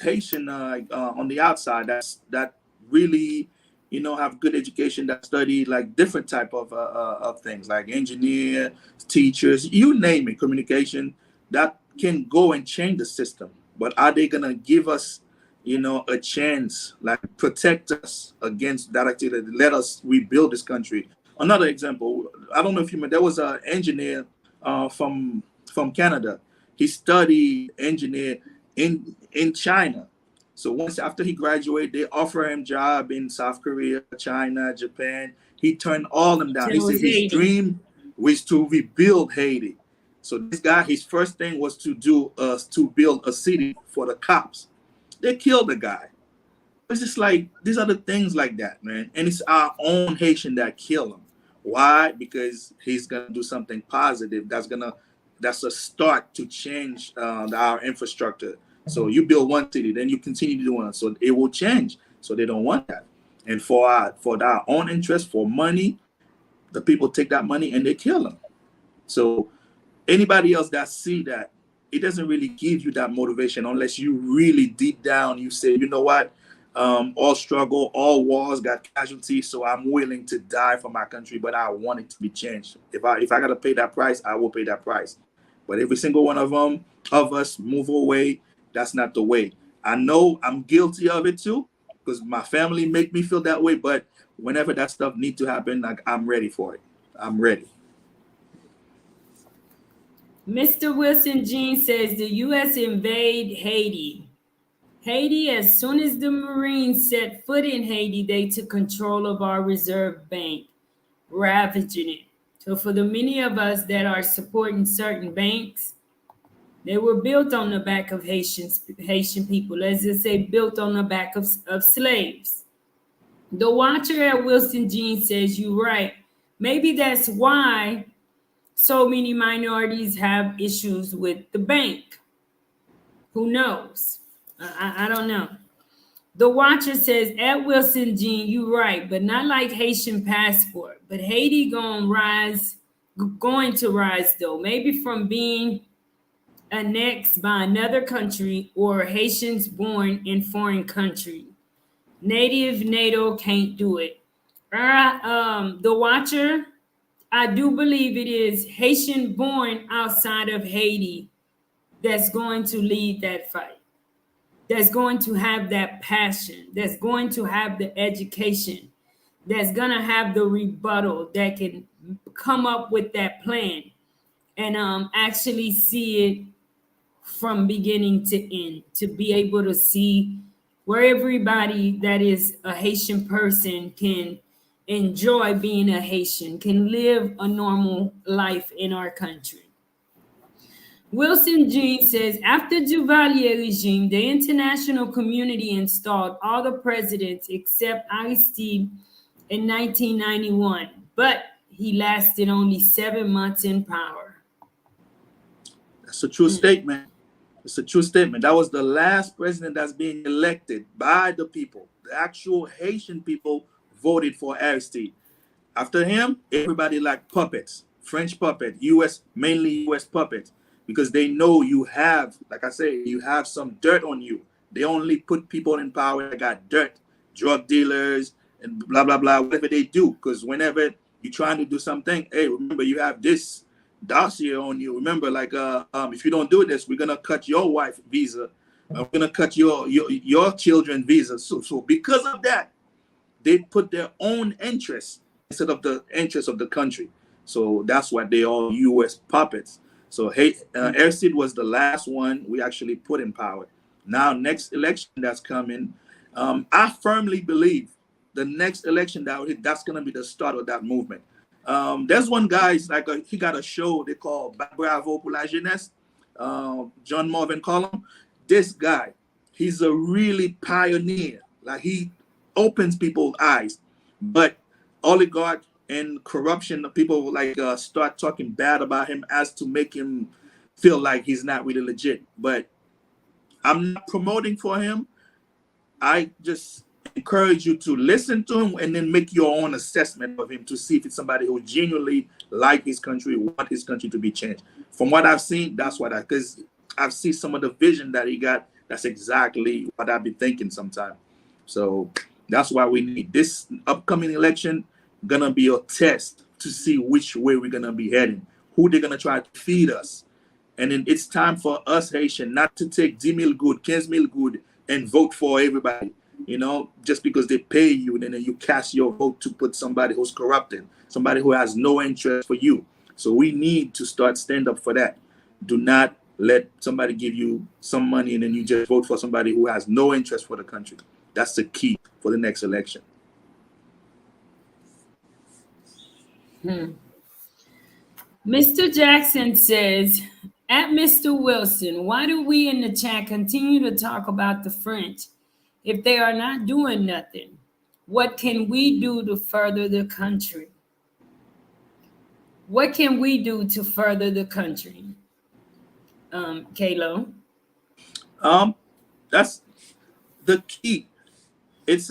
Haitian on the outside that really, have good education, that study like different type of things, like engineer, teachers, you name it, communication, that can go and change the system. But are they gonna give us, a chance, like protect us against that activity, let us rebuild this country? Another example, I don't know if you remember, there was an engineer from Canada. He studied engineer in China. So once after he graduated, they offer him job in South Korea, China, Japan. He turned all of them down. He said his dream was to rebuild Haiti. So this guy, his first thing was to build a city for the cops. They killed the guy. It's just like, these are the things like that, man. And it's our own Haitian that kill him. Why? Because he's gonna do something positive. That's a start to change our infrastructure. So you build one city, then you continue to do one, so it will change. So they don't want that. And for our own interest, for money, the people take that money and they kill them. So anybody else that see that, it doesn't really give you that motivation unless you really deep down you say, you know what, all struggle, all wars got casualties, so I'm willing to die for my country, but I want it to be changed. If I gotta pay that price, I will pay that price. But every single one of us move away, that's not the way. I know I'm guilty of it too, because my family make me feel that way, but whenever that stuff needs to happen, like, I'm ready for it. I'm ready. Mr. Wilson Jean says the U.S. invade Haiti. Haiti, as soon as the Marines set foot in Haiti, they took control of our reserve bank, ravaging it. So for the many of us that are supporting certain banks, They were built on the back of Haitian people. Let's just say built on the back of slaves. The watcher at Wilson Jean says, you're right. Maybe that's why so many minorities have issues with the bank. Who knows? I don't know. The watcher says, at Wilson Jean, you right, but not like Haitian passport. But Haiti going to rise though. Maybe from being annexed by another country or Haitians born in foreign country. Native NATO can't do it. The watcher, I do believe it is Haitian born outside of Haiti that's going to lead that fight, that's going to have that passion, that's going to have the education, that's going to have the rebuttal, that can come up with that plan and actually see it from beginning to end, to be able to see where everybody that is a Haitian person can enjoy being a Haitian, can live a normal life in our country. Wilson Jean says, after Duvalier regime, the international community installed all the presidents except Aristide in 1991, but he lasted only 7 months in power. That's a true statement. It's a true statement. That was the last president that's being elected by the people. The actual Haitian people voted for Aristide. After him, everybody like puppets, French puppet, mainly US puppets, because they know you have, like I say, you have some dirt on you. They only put people in power that got dirt, drug dealers, and blah, blah, blah, whatever they do. Because whenever you're trying to do something, hey, remember, you have this dossier on you. Remember, like, if you don't do this, we're going to cut your wife visa. We're going to cut your children visa. So because of that, they put their own interests instead of the interests of the country. So that's why they are U.S. puppets. So Aristide was the last one we actually put in power. Now, next election that's coming, I firmly believe the next election that's going to be the start of that movement. There's one guy, he got a show they call Bravo pour la Jeunesse, John Marvin Collum. This guy, he's a really pioneer. Like, he opens people's eyes, but oligarch and corruption, people like start talking bad about him as to make him feel like he's not really legit. But I'm not promoting for him. I just encourage you to listen to him and then make your own assessment of him to see if it's somebody who genuinely like his country, want his country to be changed. From what I've seen, that's what because I've seen some of the vision that he got. That's exactly what I've been thinking sometimes. So that's why we need this upcoming election. Gonna be a test to see which way we're gonna be heading, who they're gonna try to feed us. And then it's time for us Haitian not to take 10 mil good, 15 mil good and vote for everybody, just because they pay you, and then you cast your vote to put somebody who's corrupted, somebody who has no interest for you. So we need to start stand up for that. Do not let somebody give you some money and then you just vote for somebody who has no interest for the country. That's the key for the next election. Mr. Jackson says, at Mr. Wilson, why do we in the chat continue to talk about the French if they are not doing nothing? What can we do to further the country? What can we do to further the country? Kalo? That's the key. It's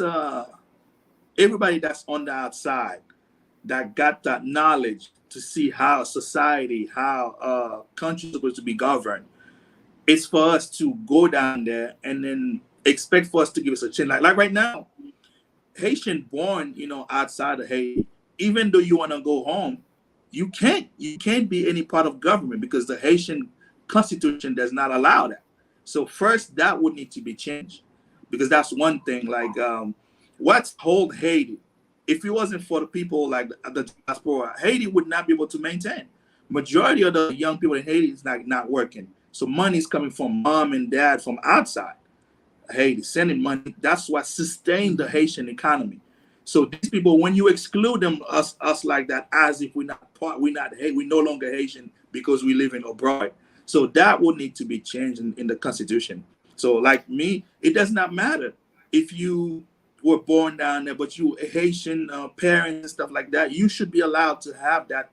everybody that's on the outside that got that knowledge to see how society, how country is supposed to be governed. It's for us to go down there and then expect for us to give us a chance. Like right now, Haitian born, outside of Haiti, even though you want to go home, you can't be any part of government because the Haitian Constitution does not allow that. So first, that would need to be changed, because that's one thing. Like, what's hold Haiti? If it wasn't for the people like the diaspora, Haiti would not be able to maintain. Majority of the young people in Haiti is not working. So money is coming from mom and dad from outside Haiti, sending money. That's what sustained the Haitian economy. So these people, when you exclude them, us like that, as if we no longer Haitian because we live in abroad. So that would need to be changed in the Constitution. So like me, it does not matter if you were born down there, but you Haitian parents and stuff like that. You should be allowed to have that,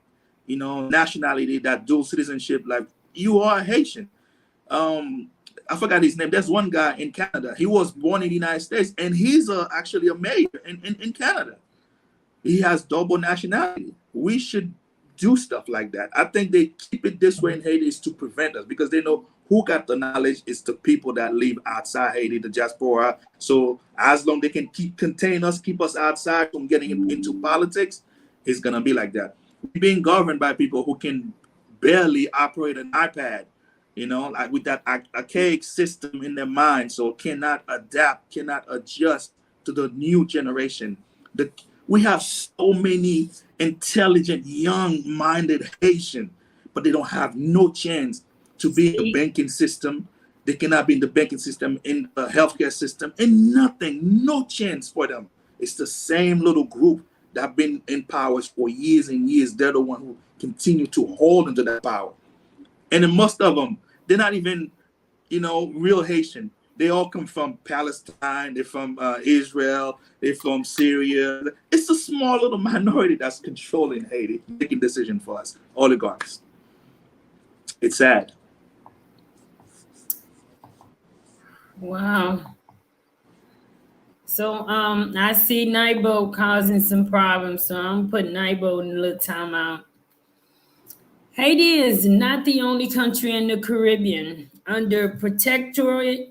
nationality, that dual citizenship. Like you are Haitian. I forgot his name. There's one guy in Canada. He was born in the United States, and he's actually a mayor in Canada. He has double nationality. We should do stuff like that. I think they keep it this way in Haiti is to prevent us, because they know who got the knowledge is the people that live outside Haiti, the diaspora. So as long they can contain us, keep us outside from getting into politics, it's gonna be like that. We're being governed by people who can barely operate an iPad, like with that archaic system in their mind, so cannot adapt, cannot adjust to the new generation. We have so many intelligent, young-minded Haitians, but they don't have no chance to be in the banking system. They cannot be in the banking system, in the healthcare system, and nothing, no chance for them. It's the same little group that have been in power for years and years. They're the one who continue to hold into that power. And then most of them, they're not even, real Haitian. They all come from Palestine. They're from Israel. They're from Syria. It's a small little minority that's controlling Haiti, making decisions for us, oligarchs. It's sad. Wow. So I see Naibo causing some problems, so I'm putting Naibo in a little timeout. Haiti is not the only country in the Caribbean under protectorate.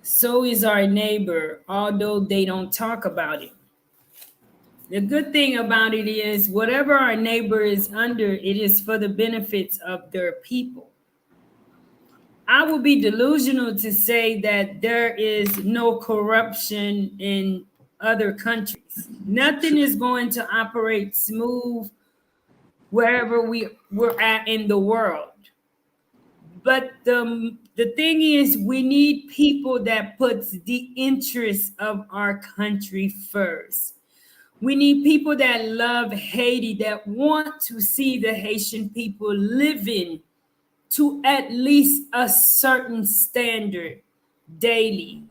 So is our neighbor, although they don't talk about it. The good thing about it is whatever our neighbor is under, it is for the benefits of their people. I would be delusional to say that there is no corruption in other countries. Nothing is going to operate smooth wherever we're at in the world. But the thing is, we need people that puts the interests of our country first. We need people that love Haiti, that want to see the Haitian people living to at least a certain standard daily,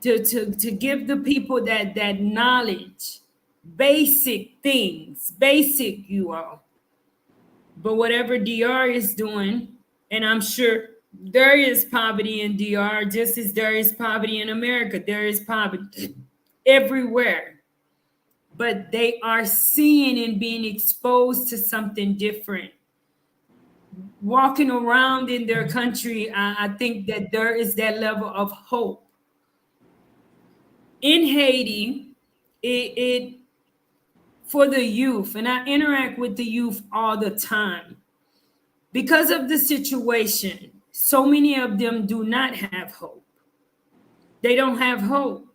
to give the people that knowledge, basic things, basic, you all. But whatever DR is doing, and I'm sure there is poverty in DR, just as there is poverty in America. There is poverty everywhere. But they are seeing and being exposed to something different. Walking around in their country, I think that there is that level of hope. In Haiti, it for the youth, and I interact with the youth all the time. Because of the situation, so many of them do not have hope. They don't have hope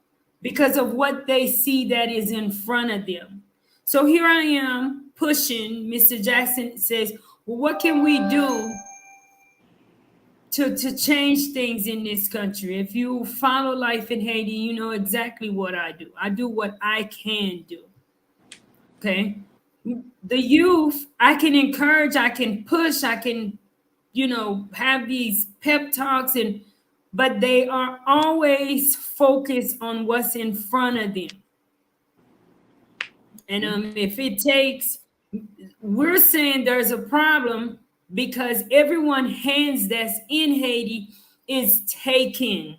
because of what they see that is in front of them. So here I am pushing. Mr. Jackson says, well, what can we do to change things in this country? If you follow Life in Haiti, you know exactly what I do. I do what I can do. Okay? The youth, I can encourage, I can push, I can, have these pep talks, but they are always focused on what's in front of them. And if it takes, we're saying there's a problem because everyone hands that's in Haiti is taken.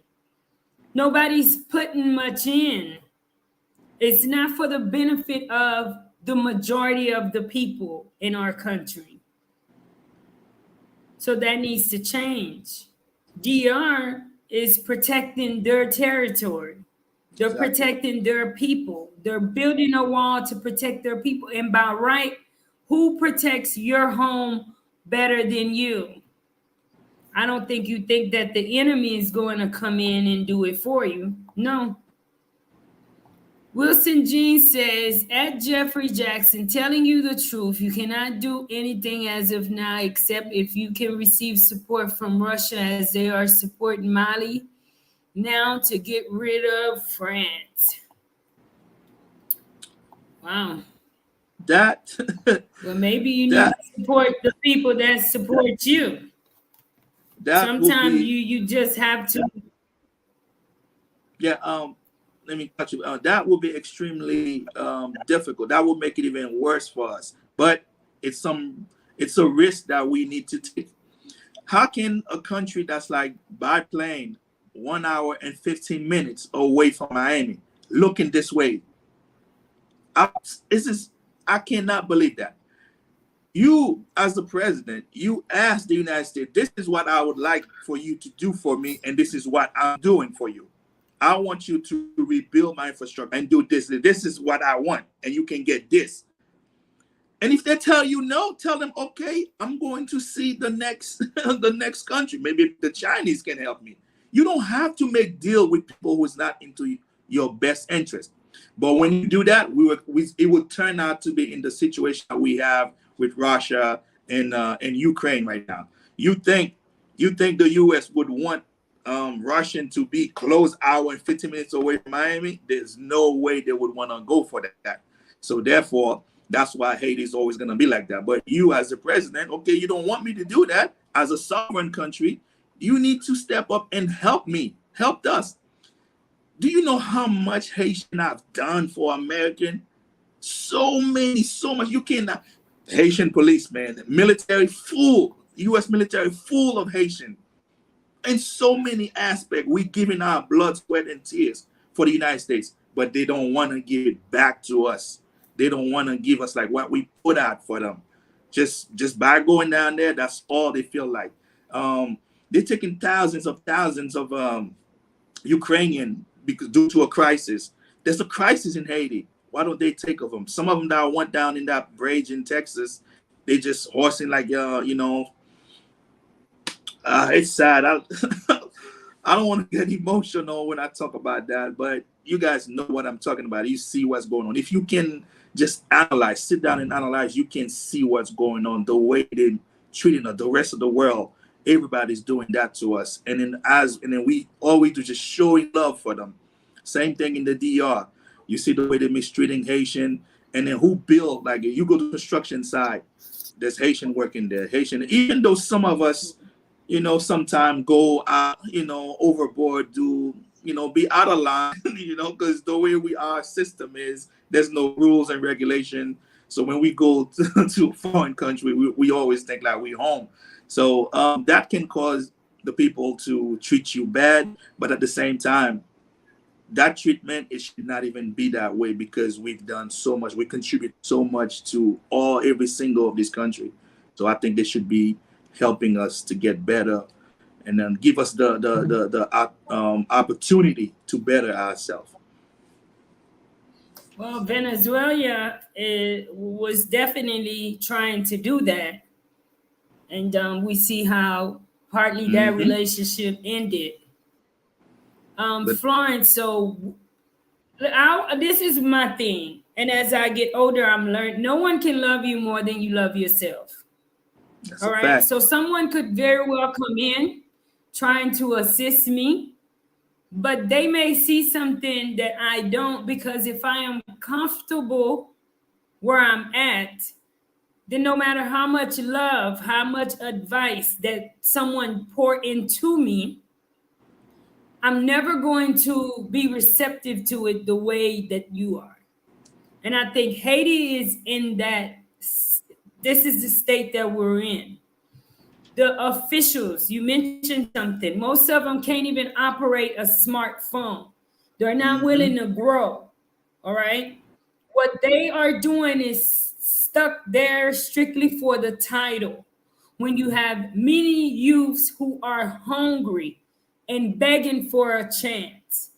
Nobody's putting much in. It's not for the benefit of the majority of the people in our country. So that needs to change. DR is protecting their territory. They're protecting their people. They're building a wall to protect their people. And by right, who protects your home better than you? I don't think you think that the enemy is going to come in and do it for you. No. Wilson Jean says, at Jeffrey Jackson, telling you the truth, you cannot do anything as of now except if you can receive support from Russia as they are supporting Mali now to get rid of France. Wow. That Well, maybe you need that to support the people that support you. that will Sometimes be you just have to. yeah. Let me touch you. That will be extremely difficult. That will make it even worse for us. But it's a risk that we need to take. How can a country that's like by plane 1 hour and 15 minutes away from Miami looking this way? I cannot believe that. You, as the president, you asked the United States, this is what I would like for you to do for me, and this is what I'm doing for you. I want you to rebuild my infrastructure and do this. This is what I want, and you can get this. And if they tell you no, tell them, okay, I'm going to see the next the next country. Maybe the Chinese can help me. You don't have to make deal with people who's not into your best interest. But when you do that, it would turn out to be in the situation that we have with Russia and Ukraine right now. You think the U.S. would want Russian to be close hour and 15 minutes away from Miami? There's no way they would want to go for that. So therefore, that's why Haiti is always going to be like that. But you as the president, okay, you don't want me to do that. As a sovereign country, you need to step up and help me, help us. Do you know how much Haitian have done for American? So much. You cannot. Haitian police, man, military full, U.S. military full of Haitian. In so many aspects, we giving our blood, sweat, and tears for the United States, but they don't want to give it back to us. They don't want to give us like what we put out for them. Just by going down there, that's all they feel like. They're taking thousands of Ukrainian because due to a crisis. There's a crisis in Haiti. Why don't they take of them? Some of them that went down in that bridge in Texas, they just horsing like it's sad. I don't want to get emotional when I talk about that, but you guys know what I'm talking about. You see what's going on. If you can just analyze, sit down and analyze, you can see what's going on, the way they're treating us, the rest of the world. Everybody's doing that to us. And then we always do just showing love for them. Same thing in the DR. You see the way they're mistreating Haitian, and then who build, like you go to the construction side, there's Haitian working there. Haitian, even though some of us, sometimes go out, overboard, be out of line, because the way our system is, there's no rules and regulation. So when we go to a foreign country, we always think like we're home. So that can cause the people to treat you bad, but at the same time, that treatment, it should not even be that way because we've done so much. We contribute so much to every single of this country. So I think they should be helping us to get better and then give us the opportunity to better ourselves. Well, Venezuela was definitely trying to do that. And we see how partly that relationship ended. Florence, so this is my thing. And as I get older, I'm learning no one can love you more than you love yourself. That's all right. Fact. So someone could very well come in trying to assist me, but they may see something that I don't, because if I am comfortable where I'm at, then no matter how much love, how much advice that someone pour into me, I'm never going to be receptive to it the way that you are. And I think Haiti is in that. This is the state that we're in. The officials, you mentioned something. Most of them can't even operate a smartphone. They're not willing to grow. All right. What they are doing is stuck there strictly for the title. When you have many youths who are hungry and begging for a chance.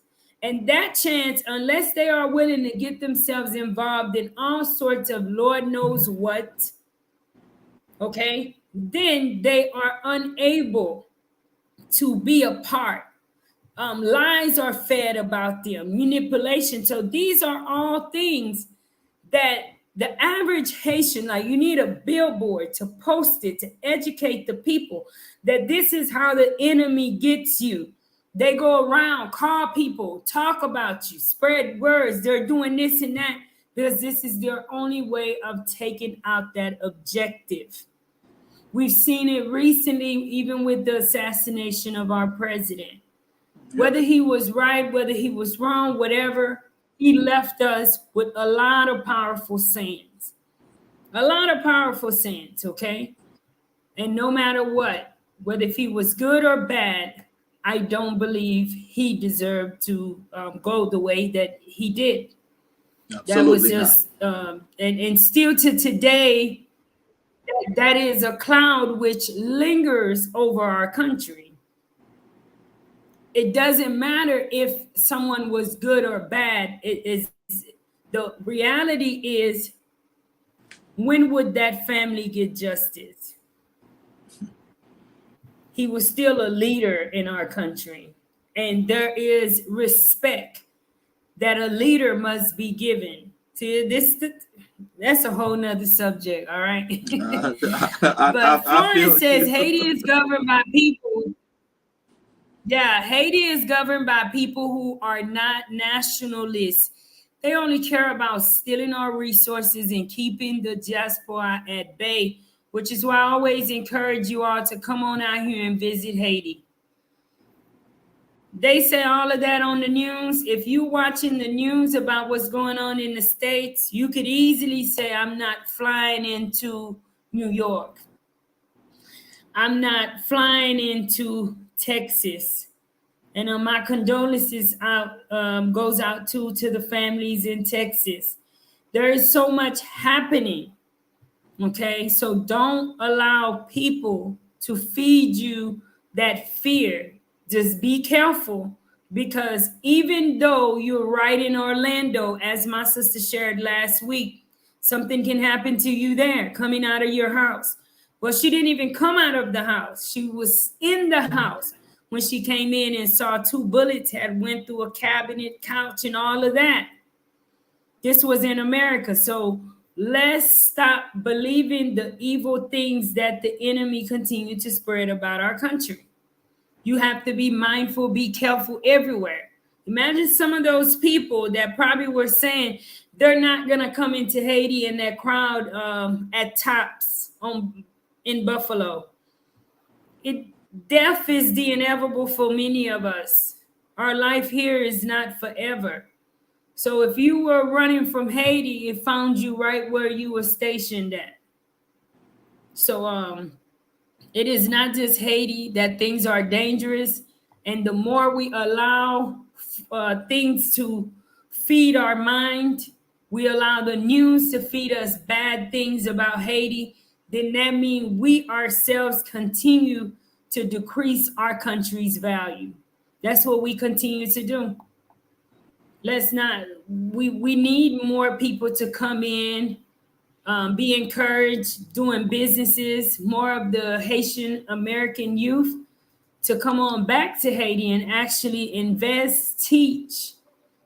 And that chance, unless they are willing to get themselves involved in all sorts of Lord knows what, okay, then they are unable to be a part. Lies are fed about them, manipulation. So these are all things that the average Haitian, like you need a billboard to post it, to educate the people that this is how the enemy gets you. They go around, call people, talk about you, spread words. They're doing this and that. because this is their only way of taking out that objective. We've seen it recently, even with the assassination of our president. Whether he was right, whether he was wrong, whatever, he left us with a lot of powerful sayings. A lot of powerful sayings, okay? And no matter what, whether if he was good or bad, I don't believe he deserved to go the way that he did. Absolutely that was just, and still to today, that is a cloud which lingers over our country. It doesn't matter if someone was good or bad. It is, the reality is, when would that family get justice? He was still a leader in our country, and there is respect that a leader must be given. See, that's a whole nother subject, all right? But Florence says Haiti is governed by people. Yeah, Haiti is governed by people who are not nationalists. They only care about stealing our resources and keeping the diaspora at bay, which is why I always encourage you all to come on out here and visit Haiti. They say all of that on the news. If you're watching the news about what's going on in the States, you could easily say, I'm not flying into New York. I'm not flying into Texas. And my condolences goes out to the families in Texas. There is so much happening. Okay, so don't allow people to feed you that fear. Just be careful, because even though you're right in Orlando, as my sister shared last week, something can happen to you there coming out of your house. Well, she didn't even come out of the house. She was in the house when she came in and saw 2 bullets had went through a cabinet, couch, and all of that. This was in America. So let's stop believing the evil things that the enemy continue to spread about our country. You have to be mindful, be careful everywhere. Imagine some of those people that probably were saying they're not going to come into Haiti in that crowd at Tops in Buffalo. Death is the inevitable for many of us. Our life here is not forever. So if you were running from Haiti, it found you right where you were stationed at. So it is not just Haiti that things are dangerous. And the more we allow things to feed our mind, we allow the news to feed us bad things about Haiti, then that means we ourselves continue to decrease our country's value. That's what we continue to do. Let's not, we need more people to come in, be encouraged, doing businesses, more of the Haitian American youth to come on back to Haiti and actually invest, teach.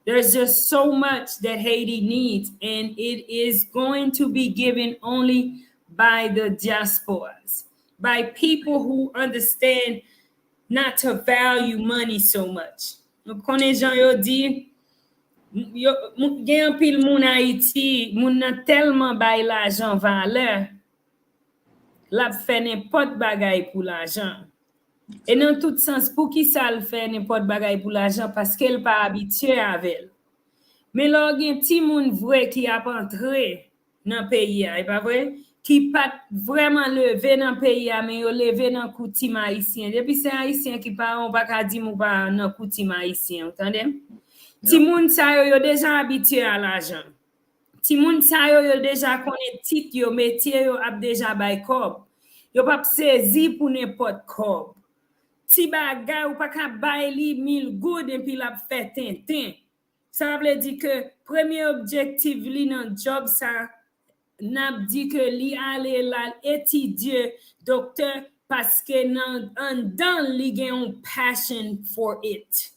There's just so much that Haiti needs, and it is going to be given only by the diasporas, by people who understand not to value money so much. Gen pil moun Haiti, moun nan telman bay l'argent valeur, la fè n'importe bagay pou l'argent. Et dans tout sens, pour qui ça le fait n'importe bagay pour l'argent? Parce qu'elle pas habitué avec. Mais là, il y a un petit monde vrai qui a entré dans le pays, pas vrai? Qui pas vraiment levé dans le pays, mais il levé dans le coutume haïtien. Depuis c'est haïtien qui pas, on va pas dire ou pas dans le coutume haïtien, entendez? Ti moun sa yo déjà habitué à l'argent. Ti moun sa yo déjà connaît titre yo, métier yo ap déjà bay kob. Yo pas saisi pour n'importe kob. Ti bagay ou pas ka bay li 1000 goud et puis la fait tintin. Ça veut dire que premier objectif li nan job ça n'a dit que li aller la étudier docteur parce que nan dan li gen passion for it.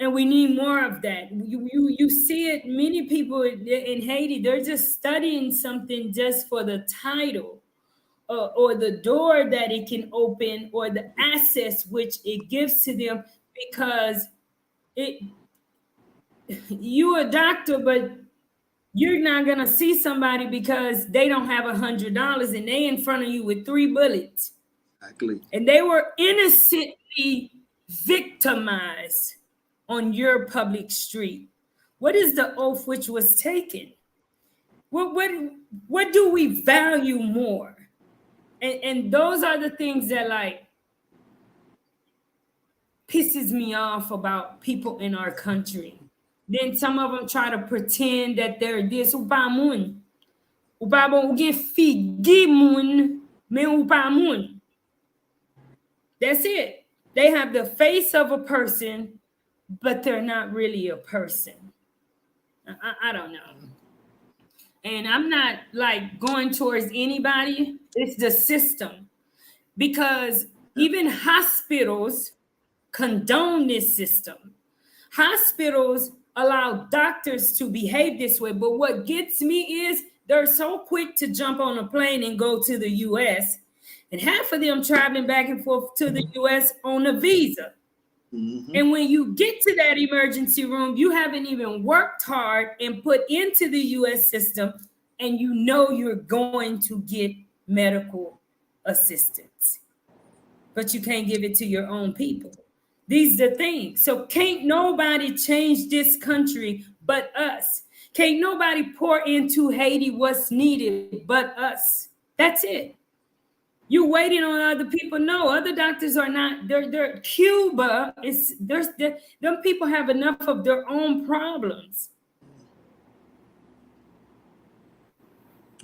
And we need more of that. You see it, many people in Haiti, they're just studying something just for the title or the door that it can open or the access which it gives to them, because you a doctor, but You're not gonna see somebody because they don't have $100 and they in front of you with 3 bullets. Exactly. And they were innocently victimized on your public street. What is the oath which was taken? What do we value more? And those are the things that like pisses me off about people in our country. Then some of them try to pretend that they're this upamun. Upabon uge figi mun me upamun. That's it. They have the face of a person, but they're not really a person. I don't know. And I'm not like going towards anybody. It's the system. Because even hospitals condone this system. Hospitals allow doctors to behave this way. But what gets me is they're so quick to jump on a plane and go to the US. And half of them traveling back and forth to the US on a visa. Mm-hmm. And when you get to that emergency room, you haven't even worked hard and put into the US system, and you know you're going to get medical assistance. But you can't give it to your own people. These are the things. So can't nobody change this country but us. Can't nobody pour into Haiti what's needed but us. That's it. You waiting on other people? No, other doctors are not. They're Cuba is them people have enough of their own problems.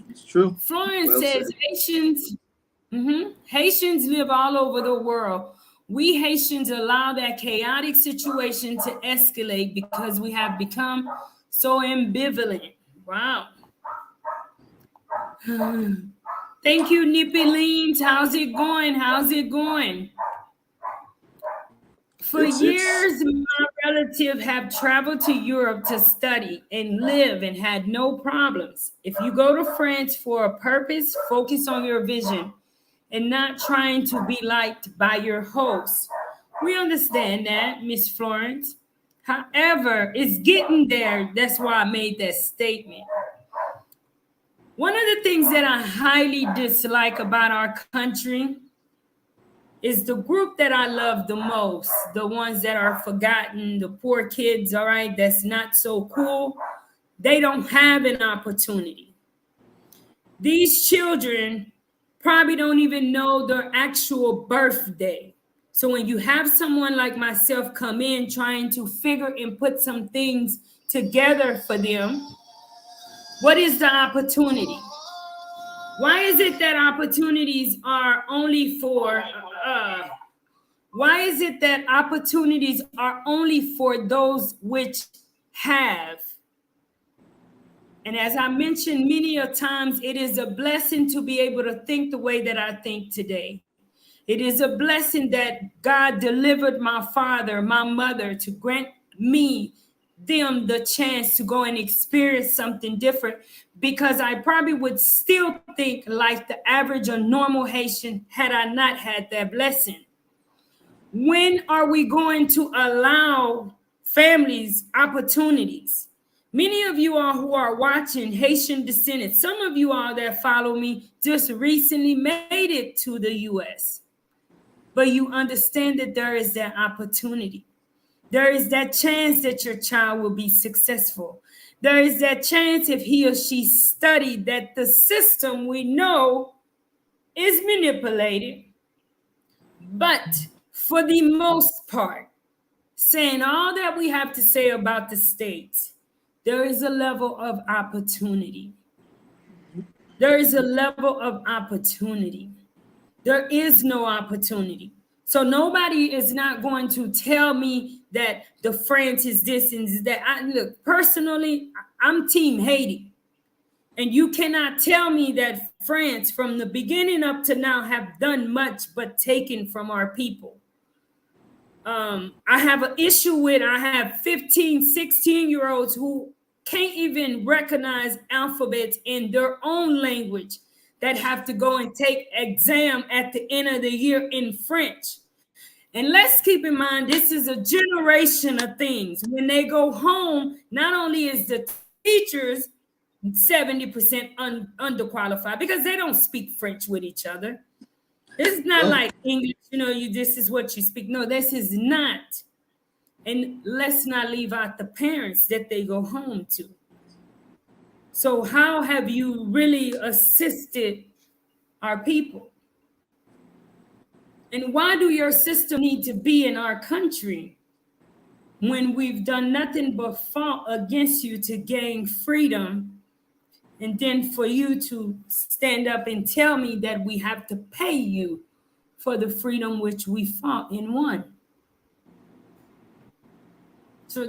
It's true. Florence says Haitians. Haitians live all over the world. We Haitians allow that chaotic situation to escalate because we have become so ambivalent. Wow. Thank you, Nippy Leans. How's it going? How's it going? For years, my relatives have traveled to Europe to study and live and had no problems. If you go to France for a purpose, focus on your vision and not trying to be liked by your host. We understand that, Miss Florence. However, it's getting there. That's why I made that statement. One of the things that I highly dislike about our country is the group that I love the most, the ones that are forgotten, the poor kids, all right, that's not so cool. They don't have an opportunity. These children probably don't even know their actual birthday. So when you have someone like myself come in trying to figure and put some things together for them, what is the opportunity? Why is it that opportunities are only for those which have? And as I mentioned many a times, it is a blessing to be able to think the way that I think today. It is a blessing that God delivered my father, my mother, to grant them the chance to go and experience something different, because I probably would still think like the average or normal Haitian had I not had that blessing. When are we going to allow families opportunities? Many of you all who are watching, Haitian descendants, some of you all that follow me just recently made it to the US. But you understand that there is that opportunity. There is that chance that your child will be successful. There is that chance if he or she studied that the system we know is manipulated. But for the most part, saying all that we have to say about the states, there is a level of opportunity. There is a level of opportunity. There is no opportunity. So nobody is not going to tell me that the France is this and that. Look, personally, I'm Team Haiti. And you cannot tell me that France from the beginning up to now have done much but taken from our people. I have an issue with, I have 15, 16-year-olds who can't even recognize alphabets in their own language, that have to go and take exam at the end of the year in French. And let's keep in mind, this is a generation of things. When they go home, not only is the teachers 70% underqualified because they don't speak French with each other. This is not like English, this is what you speak. No, this is not. And let's not leave out the parents that they go home to. So how have you really assisted our people? And why do your system need to be in our country when we've done nothing but fought against you to gain freedom, and then for you to stand up and tell me that we have to pay you for the freedom which we fought and won? So,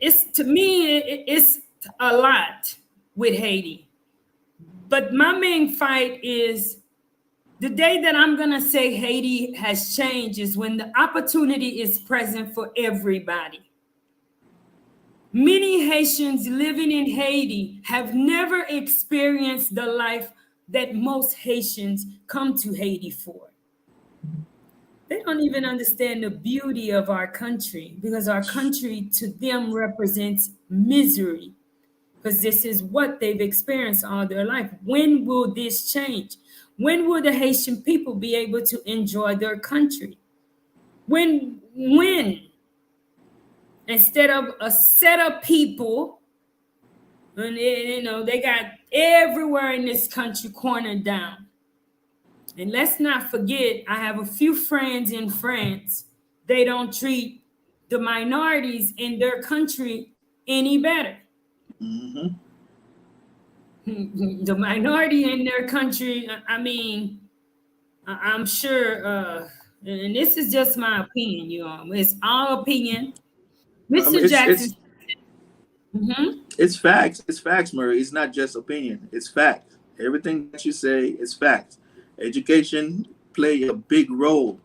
it's, to me, it's a lot with Haiti. But my main fight is the day that I'm going to say Haiti has changed is when the opportunity is present for everybody. Many Haitians living in Haiti have never experienced the life that most Haitians come to Haiti for. They don't even understand the beauty of our country, because our country to them represents misery, because this is what they've experienced all their life. When will this change? When will the Haitian people be able to enjoy their country? When? Instead of a set of people, and they got everywhere in this country cornered down. And let's not forget, I have a few friends in France. They don't treat the minorities in their country any better. Mm-hmm. The minority in their country, I mean, I'm sure, and this is just my opinion, it's our opinion. Mr. Jackson. It's facts. It's facts, Murray. It's not just opinion. It's facts. Everything that you say is facts. Education play a big role.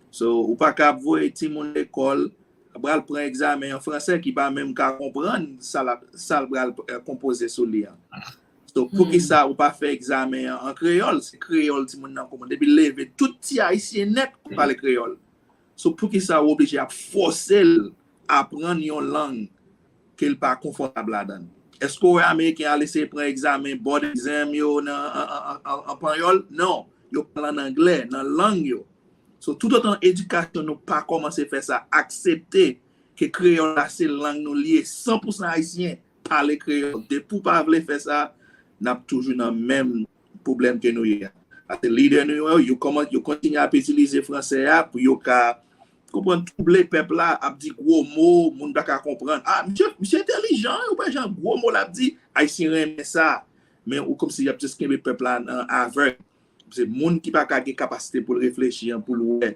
So, ou pa ka voye ti moun l'école, bral pren examen en français qui pa même ka comprendre ça bral composer sou li. So, pour qui ça ou pas faire examen en créole, c'est créole ti moun nan comprendre. Depuis lever tout ti haïtien net qui parle créole. So, pour qui ça obligé à forcer apprendre une langue qu'il pas confortable là-dedans. Est-ce que les Américains a laissé prendre examen board exam yo en panyol? Non, yo parle en anglais, dans langue yo. So tout autant éducation nous pas commencer faire ça, accepter que créole c'est langue nous lié 100% haïtien parler créole. Depuis pas vouloir faire ça, n'a toujours dans même problème que nous y a. As leader nous yo continue à utiliser français pour yo ka comprendre tout le peuple là a dit gros mots, moun pas comprendre. Ah, monsieur intelligent, ou pas genre gros mots l'a dit, haïtien aime ça. Mais ou comme si y a juste qu'un peuple là aveugle. C'est moun qui pas de capacité pour réfléchir pour le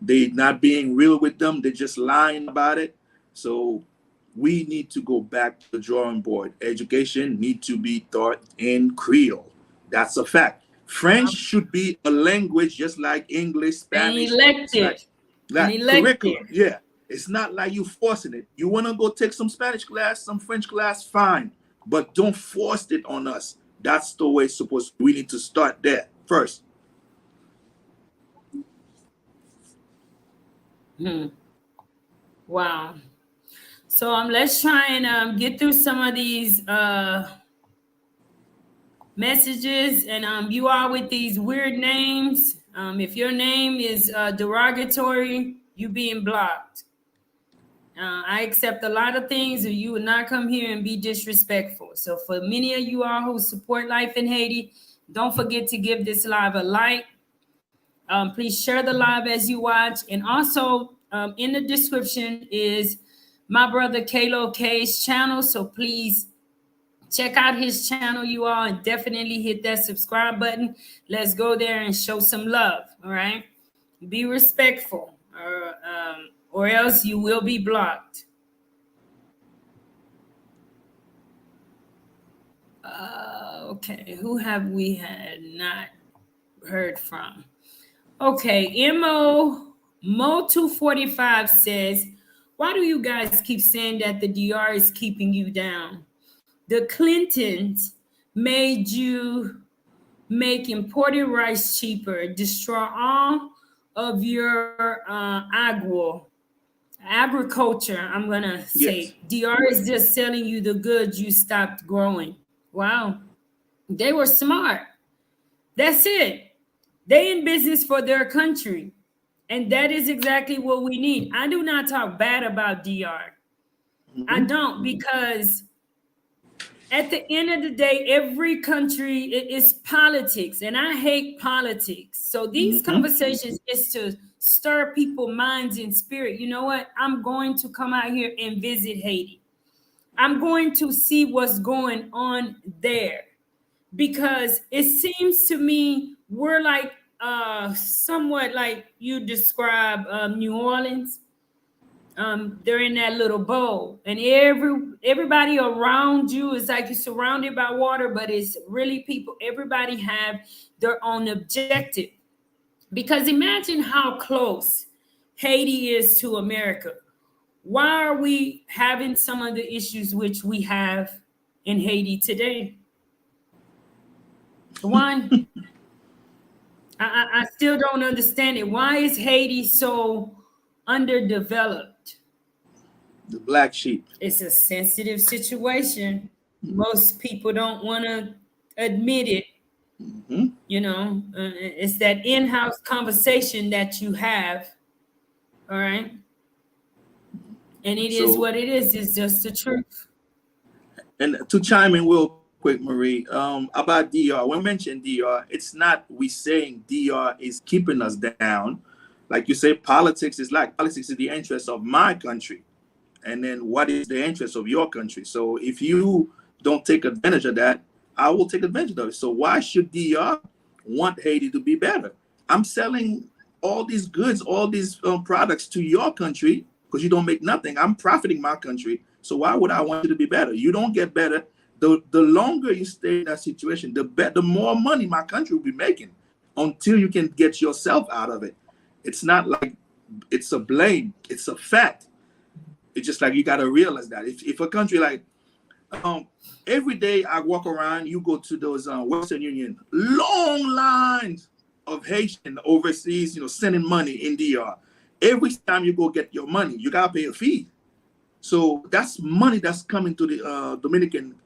they not being real with them, they just lying about it. So we need to go back to the drawing board. Education need to be taught in Creole. That's a fact. French should be a language just like English, Spanish. Like curriculum, yeah. It's not like you forcing it. You want to go take some Spanish class, some French class, fine. But don't force it on us. That's the way it's supposed to. We need to start there first. Wow. So let's try and get through some of these messages. And you are with these weird names. If your name is derogatory, you being blocked. I accept a lot of things, or you would not come here and be disrespectful. So for many of you all who support Life in Haiti, don't forget to give this live a like. Please share the live as you watch. And also in the description is my brother Kalo K's channel. So please check out his channel, you all, and definitely hit that subscribe button. Let's go there and show some love. All right. Be respectful, or else you will be blocked. Okay. Who have we had not heard from? Okay. Mo245 says, why do you guys keep saying that the DR is keeping you down? The Clintons made you make imported rice cheaper, destroy all of your agua. agriculture, I'm gonna say, DR is just selling you the goods you stopped growing. Wow, they were smart. That's it. They in business for their country, and that is exactly what we need. I do not talk bad about DR. I don't, because at the end of the day, every country is politics, and I hate politics. So these conversations is to stir people's minds and spirit. You know what? I'm going to come out here and visit Haiti. I'm going to see what's going on there, because it seems to me we're like somewhat like you describe New Orleans. They're in that little bowl, and everybody around you is like you're surrounded by water, but it's really people. Everybody have their own objective, because imagine how close Haiti is to America. Why are we having some of the issues which we have in Haiti today? One, I still don't understand it. Why is Haiti so underdeveloped? The black sheep. It's a sensitive situation. Most people don't want to admit it. You know, it's that in-house conversation that you have. All right. And it is what it is. It's just the truth. And to chime in real quick, Marie, about DR, when we mention DR, it's not we saying DR is keeping us down. Like you say, politics is the interest of my country. And then what is the interest of your country? So if you don't take advantage of that, I will take advantage of it. So why should DR want Haiti to be better? I'm selling all these goods, all these products to your country because you don't make nothing. I'm profiting my country. So why would I want you to be better? You don't get better. The longer you stay in that situation, the more money my country will be making until you can get yourself out of it. It's not like it's a blame. It's a fact. It's just like you got to realize that if a country like every day I walk around, you go to those Western Union, long lines of Haitian overseas, sending money in DR. Every time you go get your money, you got to pay a fee. So that's money that's coming to the Dominican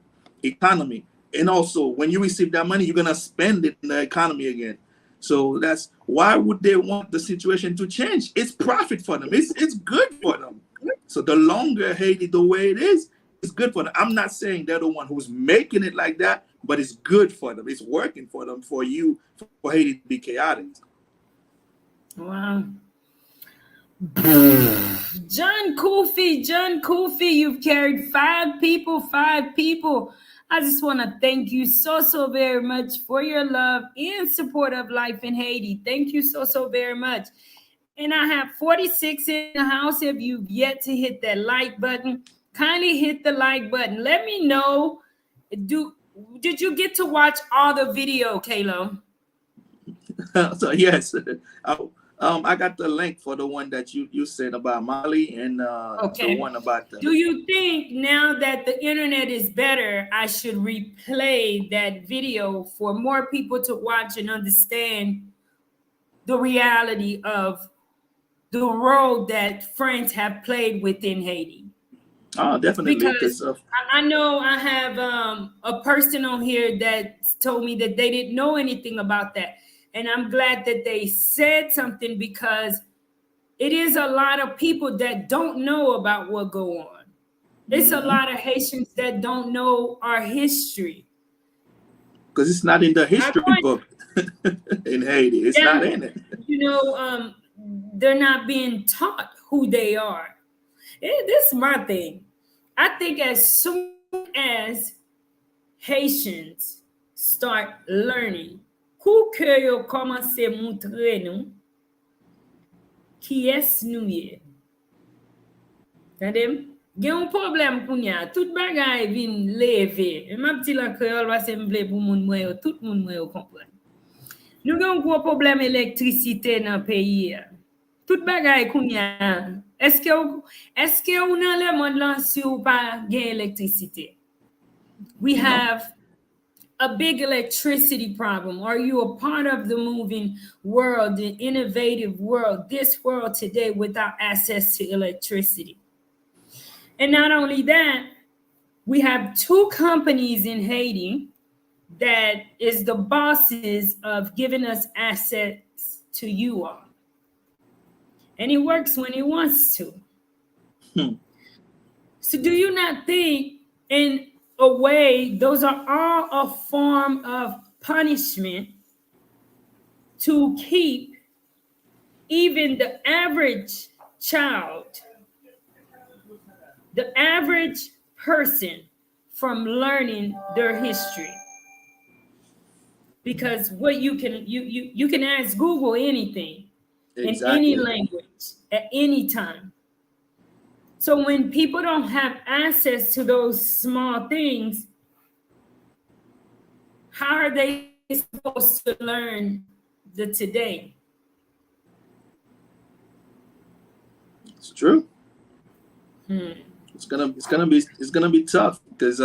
economy. And also when you receive that money, you're going to spend it in the economy again. So that's why would they want the situation to change? It's profit for them. It's good for them. So the longer Haiti the way it is, it's good for them. I'm not saying they're the one who's making it like that, but it's good for them. It's working for them, for Haiti to be chaotic. Wow. John Kofi, you've carried five people. I just want to thank you so very much for your love and support of Life in Haiti. Thank you so very much. And I have 46 in the house. If you've yet to hit that like button, kindly hit the like button. Let me know. Did you get to watch all the video, Kalo? So yes, I got the link for the one that you said about Mali and the one about. Do you think now that the internet is better, I should replay that video for more people to watch and understand the reality of the role that France have played within Haiti? Oh, definitely. Because I know I have a person on here that told me that they didn't know anything about that. And I'm glad that they said something, because it is a lot of people that don't know about what go on. It's a lot of Haitians that don't know our history. Because it's not in the history book in Haiti. It's not in it. They're not being taught who they are. This is my thing. I think as soon as Haitians start learning who que yo commencé montrer nous qui est nous ye. Tandem? Gen un problème kounya, tout bagay vin leve. E ma pti lan kreol va se mble pou moun mwen yo, tout moun mwen yo kompren. Nou gen un gros problème électricité dans pays. Tout bagay kounya. Est-ce que ou nan le monde lan si ou pa gen électricité? We have a big electricity problem? Are you a part of the moving world, the innovative world, this world today without access to electricity? And not only that, we have 2 companies in Haiti that is the bosses of giving us access to you all. And it works when it wants to. So do you not think in a way those are all a form of punishment to keep even the average child, the average person from learning their history? Because what you can ask Google anything in any language at any time. So when people don't have access to those small things, how are they supposed to learn the today? It's true. It's gonna be tough because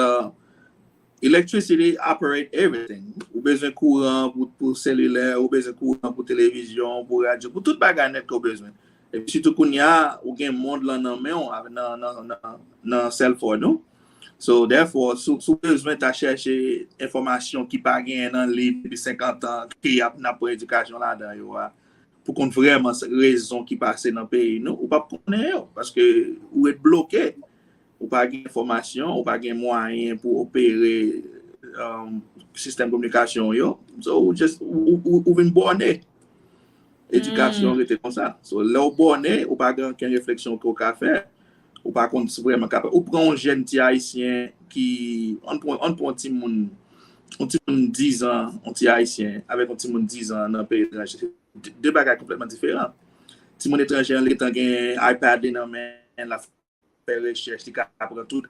electricity operate everything. Ou besoin courant pour cellulaire, ou besoin courant pour télévision, pour radio, pour tout bagage net qu'on besoin. Et puis surtout qu'on y a ou gen monde là nan men nan cell phone nou. So therefore, sou besoin ta chercher information qui pa gen nan livre depuis 50 ans qui a nan pour éducation là-dedans yo. Pour qu'on vraiment raison qui passe dans le pays nous ou pas connaître parce que ou être bloqué ou pas gain information ou pas gain moyen pour opérer système de communication yo, so just ou vinn borné éducation était comme ça. So là ou borné ou pas gain réflexion qu'on ka faire ou pas qu'on vraiment capable ou prend un jeune petit haïtien qui on prend petit monde 10 ans un petit haïtien avec un petit monde 10 ans dans le pays étranger, deux bagages complètement différents. Si mon étranger en étant un iPad dans main la faire recherche qui apprend tout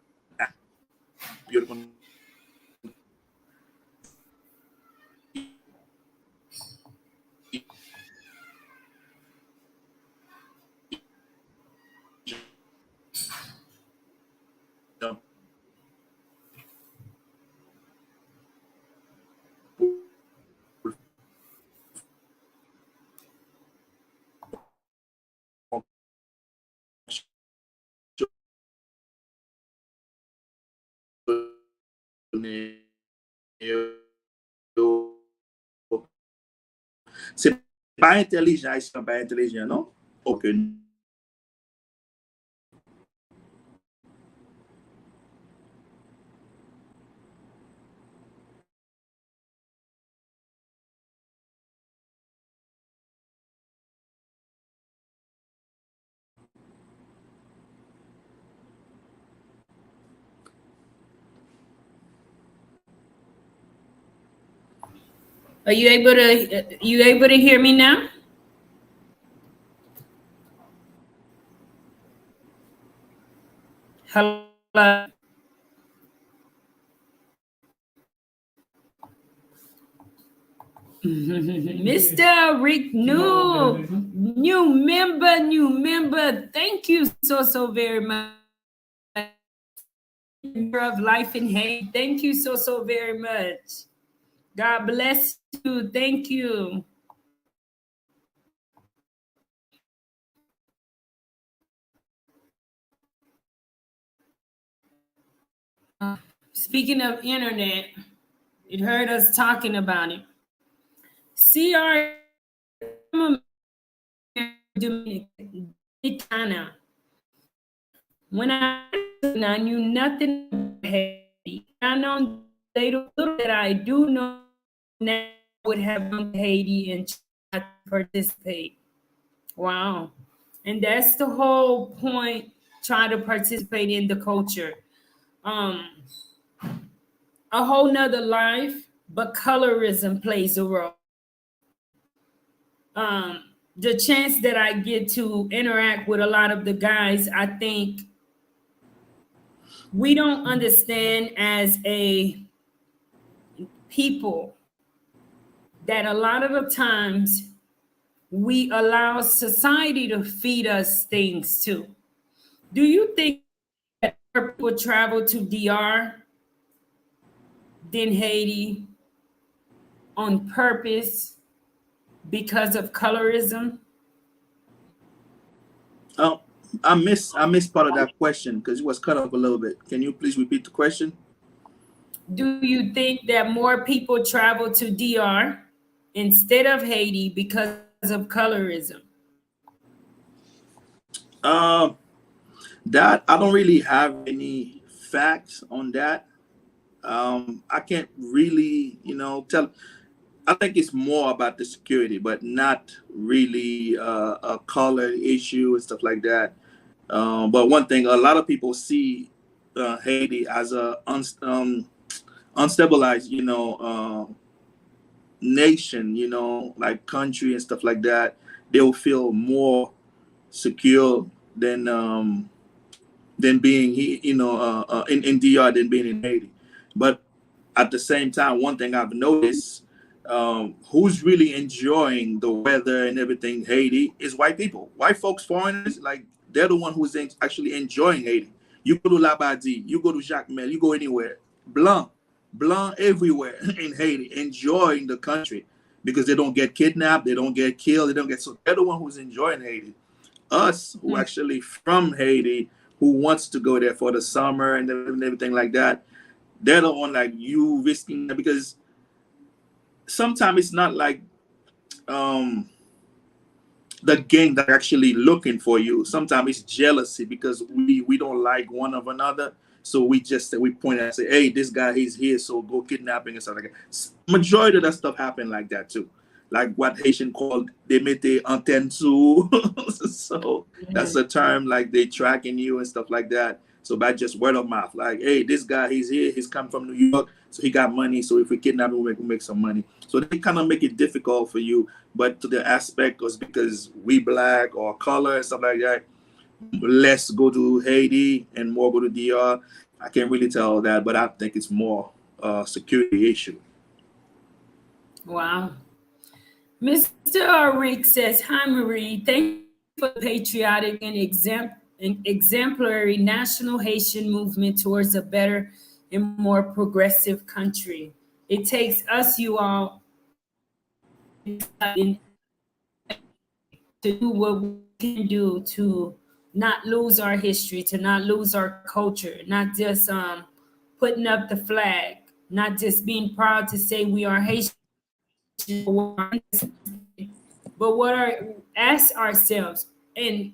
c'est pas intelligent, c'est pas intelligent, non? Aucune. Are you able to hear me now? Hello. Mr. Rick, new member. Thank you so very much. Of Life in Haiti. Thank you so very much. God bless you. Thank you. Speaking of internet, it heard us talking about it. CR when I knew nothing about Haiti, I know little that I do know now would have gone to Haiti and try to participate. Wow. And that's the whole point, try to participate in the culture. A whole nother life, but colorism plays a role. The chance that I get to interact with a lot of the guys, I think we don't understand as a people that a lot of the times we allow society to feed us things too. Do you think that people travel to DR, then Haiti, on purpose because of colorism? Oh, I missed part of that question because it was cut off a little bit. Can you please repeat the question? Do you think that more people travel to DR instead of Haiti because of colorism? That I don't really have any facts on that. I can't really, tell. I think it's more about the security, but not really a color issue and stuff like that. But one thing, a lot of people see Haiti as a unstabilized, nation, like country and stuff like that. They'll feel more secure than being in DR than being in Haiti. But at the same time, one thing I've noticed, who's really enjoying the weather and everything Haiti is white people. White folks, foreigners, like they're the one who's actually enjoying Haiti. You go to Labadie, you go to Jacmel, you go anywhere, blanc everywhere in Haiti, enjoying the country because they don't get kidnapped, they don't get killed, so they're the one who's enjoying Haiti. Us who actually from Haiti, who wants to go there for the summer and everything like that, they're the one like you risking that, because sometimes it's not like the gang that actually looking for you. Sometimes it's jealousy because we don't like one of another. So we point and say, hey, this guy, he's here, so go kidnapping and stuff like that. Majority of that stuff happen like that too. Like what Haitian called, they mette antenne sous. So that's a term, like they tracking you and stuff like that. So by just word of mouth, like, hey, this guy, he's here, he's come from New York, so he got money. So if we kidnap him, we'll make some money. So they kind of make it difficult for you. But to the aspect was because we black or color and stuff like that, less go to Haiti and more go to DR. I can't really tell that, but I think it's more security issue. Wow. Mr. Arik says, hi, Marie. Thank you for the patriotic and exemplary national Haitian movement towards a better and more progressive country. It takes us, you all, to do what we can do to not lose our history, to not lose our culture, not just putting up the flag, not just being proud to say we are Haitian, but ask ourselves, and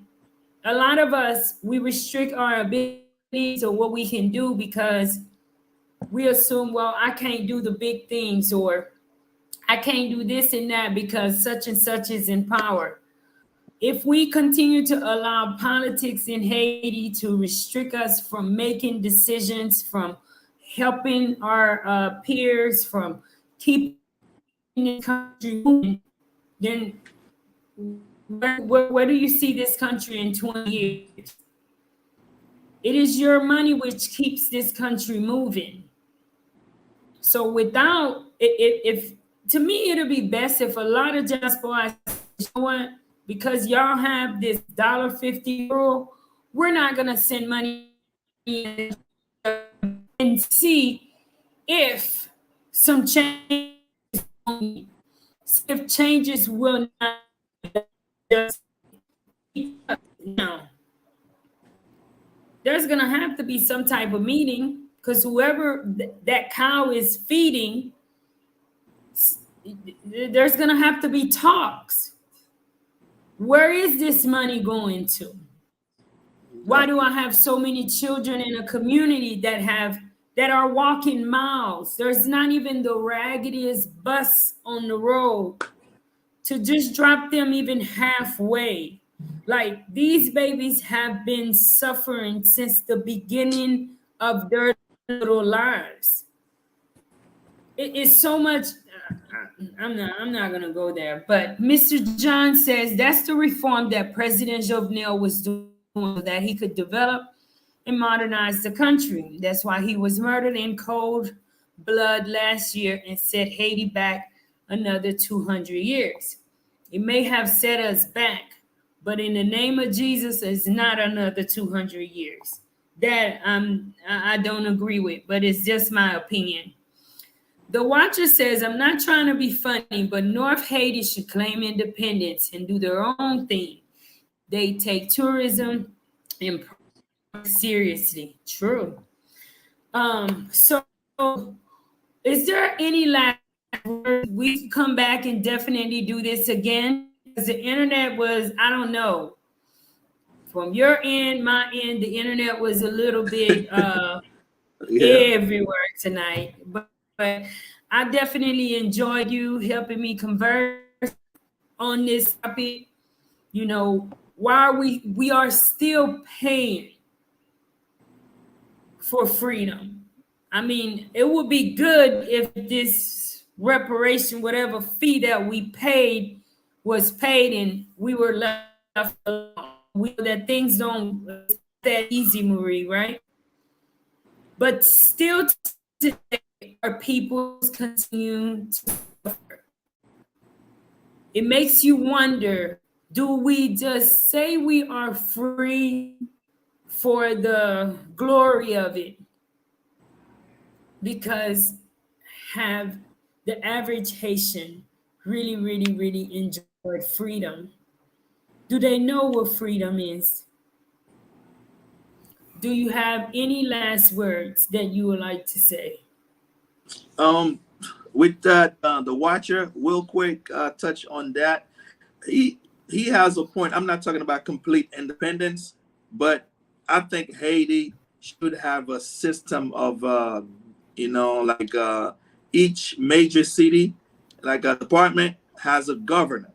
a lot of us, we restrict our abilities or what we can do because we assume, well, I can't do the big things, or I can't do this and that because such and such is in power. If we continue to allow politics in Haiti to restrict us from making decisions, from helping our peers, from keeping the country moving, then where do you see this country in 20 years? It is your money which keeps this country moving. So without, if to me, it'll be best if a lot of diaspora, because y'all have this $1.50 rule, we're not gonna send money in and see if some changes, if changes will not just now. There's gonna have to be some type of meeting, because whoever that cow is feeding, there's gonna have to be talks. Where is this money going to? Why do I have so many children in a community that are walking miles? There's not even the raggediest bus on the road to just drop them even halfway. Like, these babies have been suffering since the beginning of their little lives. It is so much. I'm not gonna go there. But Mr. John says that's the reform that President Jovenel was doing so that he could develop and modernize the country. That's why he was murdered in cold blood last year and set Haiti back another 200 years. It may have set us back, but in the name of Jesus, it's not another 200 years. That I don't agree with, but it's just my opinion. The Watcher says, I'm not trying to be funny, but North Haiti should claim independence and do their own thing. They take tourism and seriously. True. So is there any last words? We come back and definitely do this again, because the internet was, I don't know, from your end, my end, the internet was a little bit everywhere tonight. But I definitely enjoyed you helping me converse on this topic. You know, why we are still paying for freedom. I mean, it would be good if this reparation, whatever fee that we paid, was paid and we were left alone. That things don't that easy, Marie, right? But still today, our people continue to suffer. It makes you wonder, do we just say we are free for the glory of it? Because have the average Haitian really, really, really enjoyed freedom? Do they know what freedom is? Do you have any last words that you would like to say? With that, the Watcher, real quick, touch on that. He has a point. I'm not talking about complete independence, but I think Haiti should have a system of, like each major city, like a department, has a governor.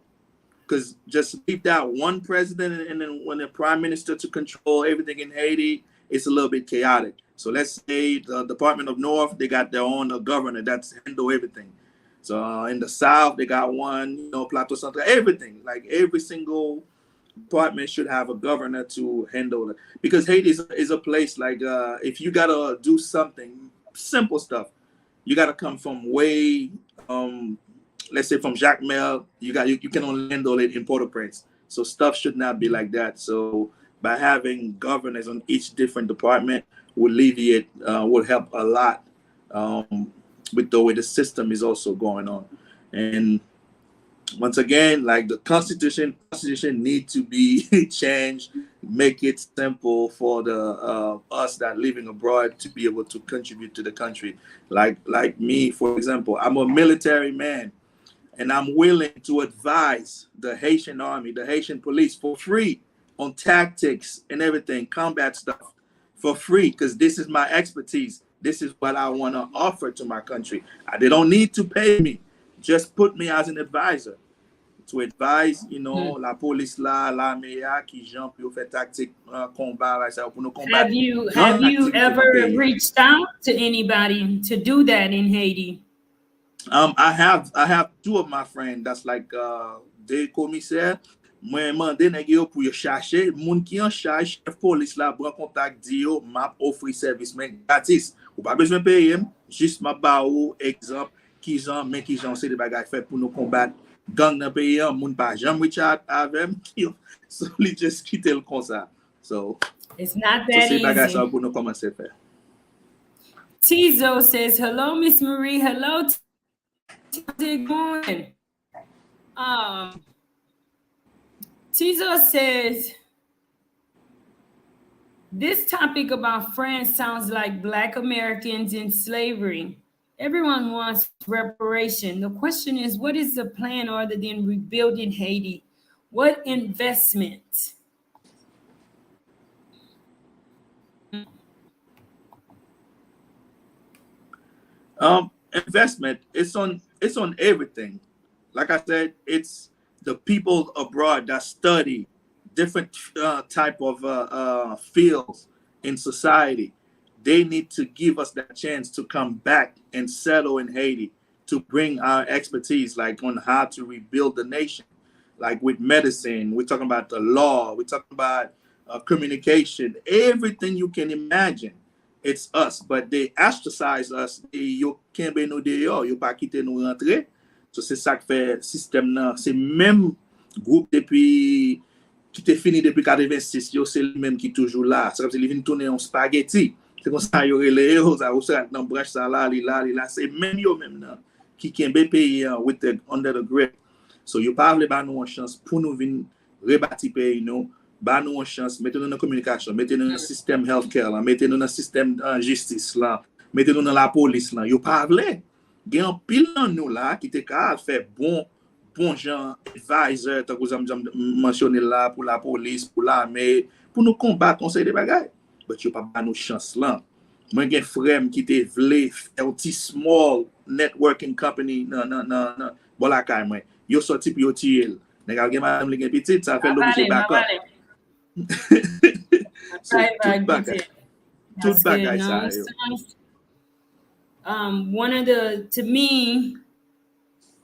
Because just leave that one president and then when the prime minister to control everything in Haiti, it's a little bit chaotic. So let's say the Department of North, they got their own governor that's handle everything. So in the South, they got one, Plateau Central, everything. Like every single department should have a governor to handle it. Because Haiti is a place like if you gotta do something, simple stuff, you gotta come from way, let's say from Jacmel, you can only handle it in Port-au-Prince. So stuff should not be like that. So by having governors on each different department would alleviate, would help a lot with the way the system is also going on. And once again, like the constitution need to be changed, make it simple for the us that living abroad to be able to contribute to the country. Like me, for example, I'm a military man, and I'm willing to advise the Haitian army, the Haitian police for free on tactics and everything, combat stuff for free, because this is my expertise. This is what I want to offer to my country. They don't need to pay me. Just put me as an advisor to advise, la police l'armée qui j'en peut faire tactique combat like ça pour nous combattre. Have you ever reached out to anybody to do that in Haiti? I have two of my friends that's like des commissaires. Moi mandé nèg yo pour yo chercher moun qui en charge chef police là prend contact di yo m'a offrir service mais gratis. Ou pas besoin payer, juste m'a ba ou exemple qui j'en c'est des bagages fait pour nous combattre gang dans pays moun pas jamais reach out avec so li just quitter le comme ça. So it's not that easy. Bagages ça pour nous commencer faire. Tizo says hello Miss Marie, hello. How's it going? Tizo says, this topic about France sounds like Black Americans in slavery. Everyone wants reparation. The question is, what is the plan other than rebuilding Haiti? What investment? Investment, it's on everything. Like I said, it's the people abroad that study different type of fields in society. They need to give us that chance to come back and settle in Haiti, to bring our expertise, like on how to rebuild the nation. Like with medicine, we're talking about the law, we're talking about communication, everything you can imagine. It's us, but they ostracize us. Yo can't be no dehors, yo pas quitter nous rentrer. So c'est ça qui fait système là. C'est même groupe depuis qui était fini depuis 86, yo c'est le même qui toujours là. C'est comme si il vient tourner en spaghetti. C'est comme ça, yo relé yo, ça ou ça dans branche ça là, c'est même yo même là qui kembe pays with the under the grip. So you pas vle ba nou une chance pour nous vinn rebâti pays nous, ba nou une chance, mettez nous dans communication, mettez nous dans système healthcare là, mettez nous dans système justice là, mettez nous dans la police là. Yo pas vle. Gen un pile dans nous là qui te ka faire bon gens advisor tant que j'aime mentionner là pour la police, pour l'armée, pour nous combattre on sait des bagages. But yo pas nous chance là. Moi gen frère qui te vle faire un petit small networking company non bon la kay moi. Yo sorti puis yo tirer. Nèg gen madame li gen petite, ça fait l'obligé back up. So tout bagay ça yo.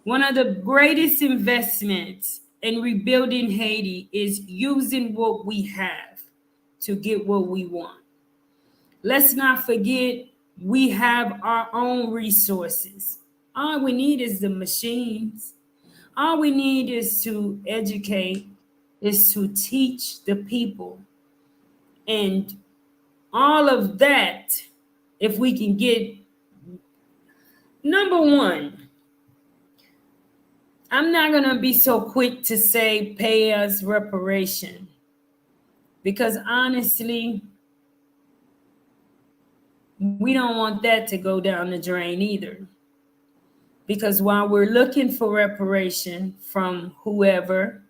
One of the greatest investments in rebuilding Haiti is using what we have to get what we want. Let's not forget we have our own resources. All we need is the machines. All we need is to educate, is to teach the people. And all of that, if we can get, number one, I'm not going to be so quick to say pay us reparation, because honestly, we don't want that to go down the drain either. Because while we're looking for reparation from whoever,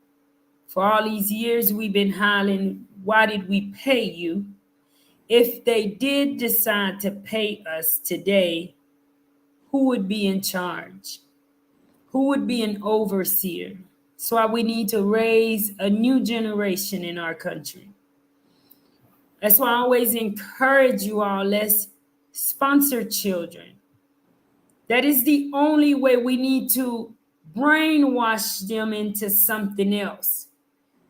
for all these years we've been hollering, why did we pay you? If they did decide to pay us today, who would be in charge? Who would be an overseer? That's why we need to raise a new generation in our country. That's why I always encourage you all, let's sponsor children. That is the only way. We need to brainwash them into something else,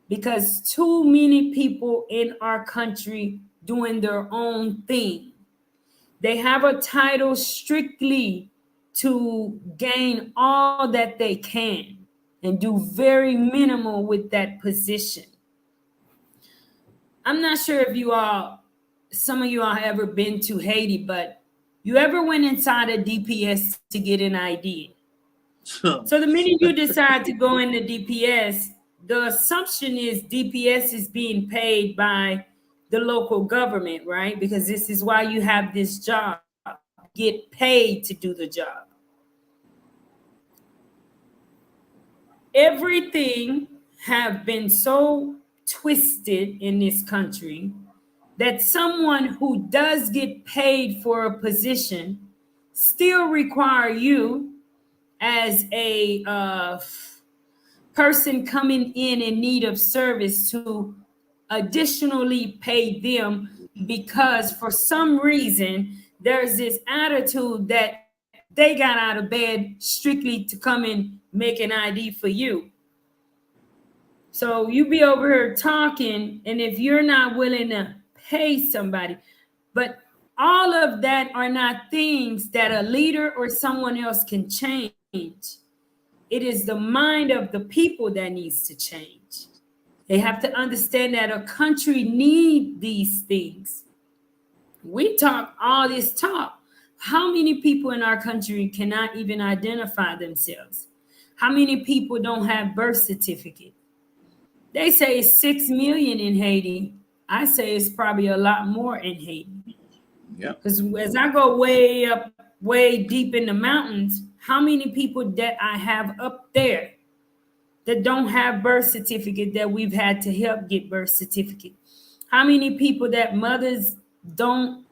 because too many people in our country doing their own thing. They have a title strictly to gain all that they can and do very minimal with that position. I'm not sure if some of you all have ever been to Haiti, but you ever went inside a DPS to get an ID? So the minute you decide to go into DPS, the assumption is DPS is being paid by the local government, right? Because this is why you have this job, get paid to do the job. Everything have been so twisted in this country that someone who does get paid for a position still require you as a person coming in need of service to additionally pay them, because for some reason there's this attitude that they got out of bed strictly to come and make an ID for you. So you be over here talking, and if you're not willing to pay somebody, but all of that are not things that a leader or someone else can change. It is the mind of the people that needs to change. They have to understand that a country needs these things. We talk all this talk. How many people in our country cannot even identify themselves? How many people don't have birth certificate? They say it's 6 million in Haiti. I say it's probably a lot more in Haiti. Yeah. Because as I go way up, way deep in the mountains, how many people that I have up there that don't have birth certificate that we've had to help get birth certificate? How many people that mothers don't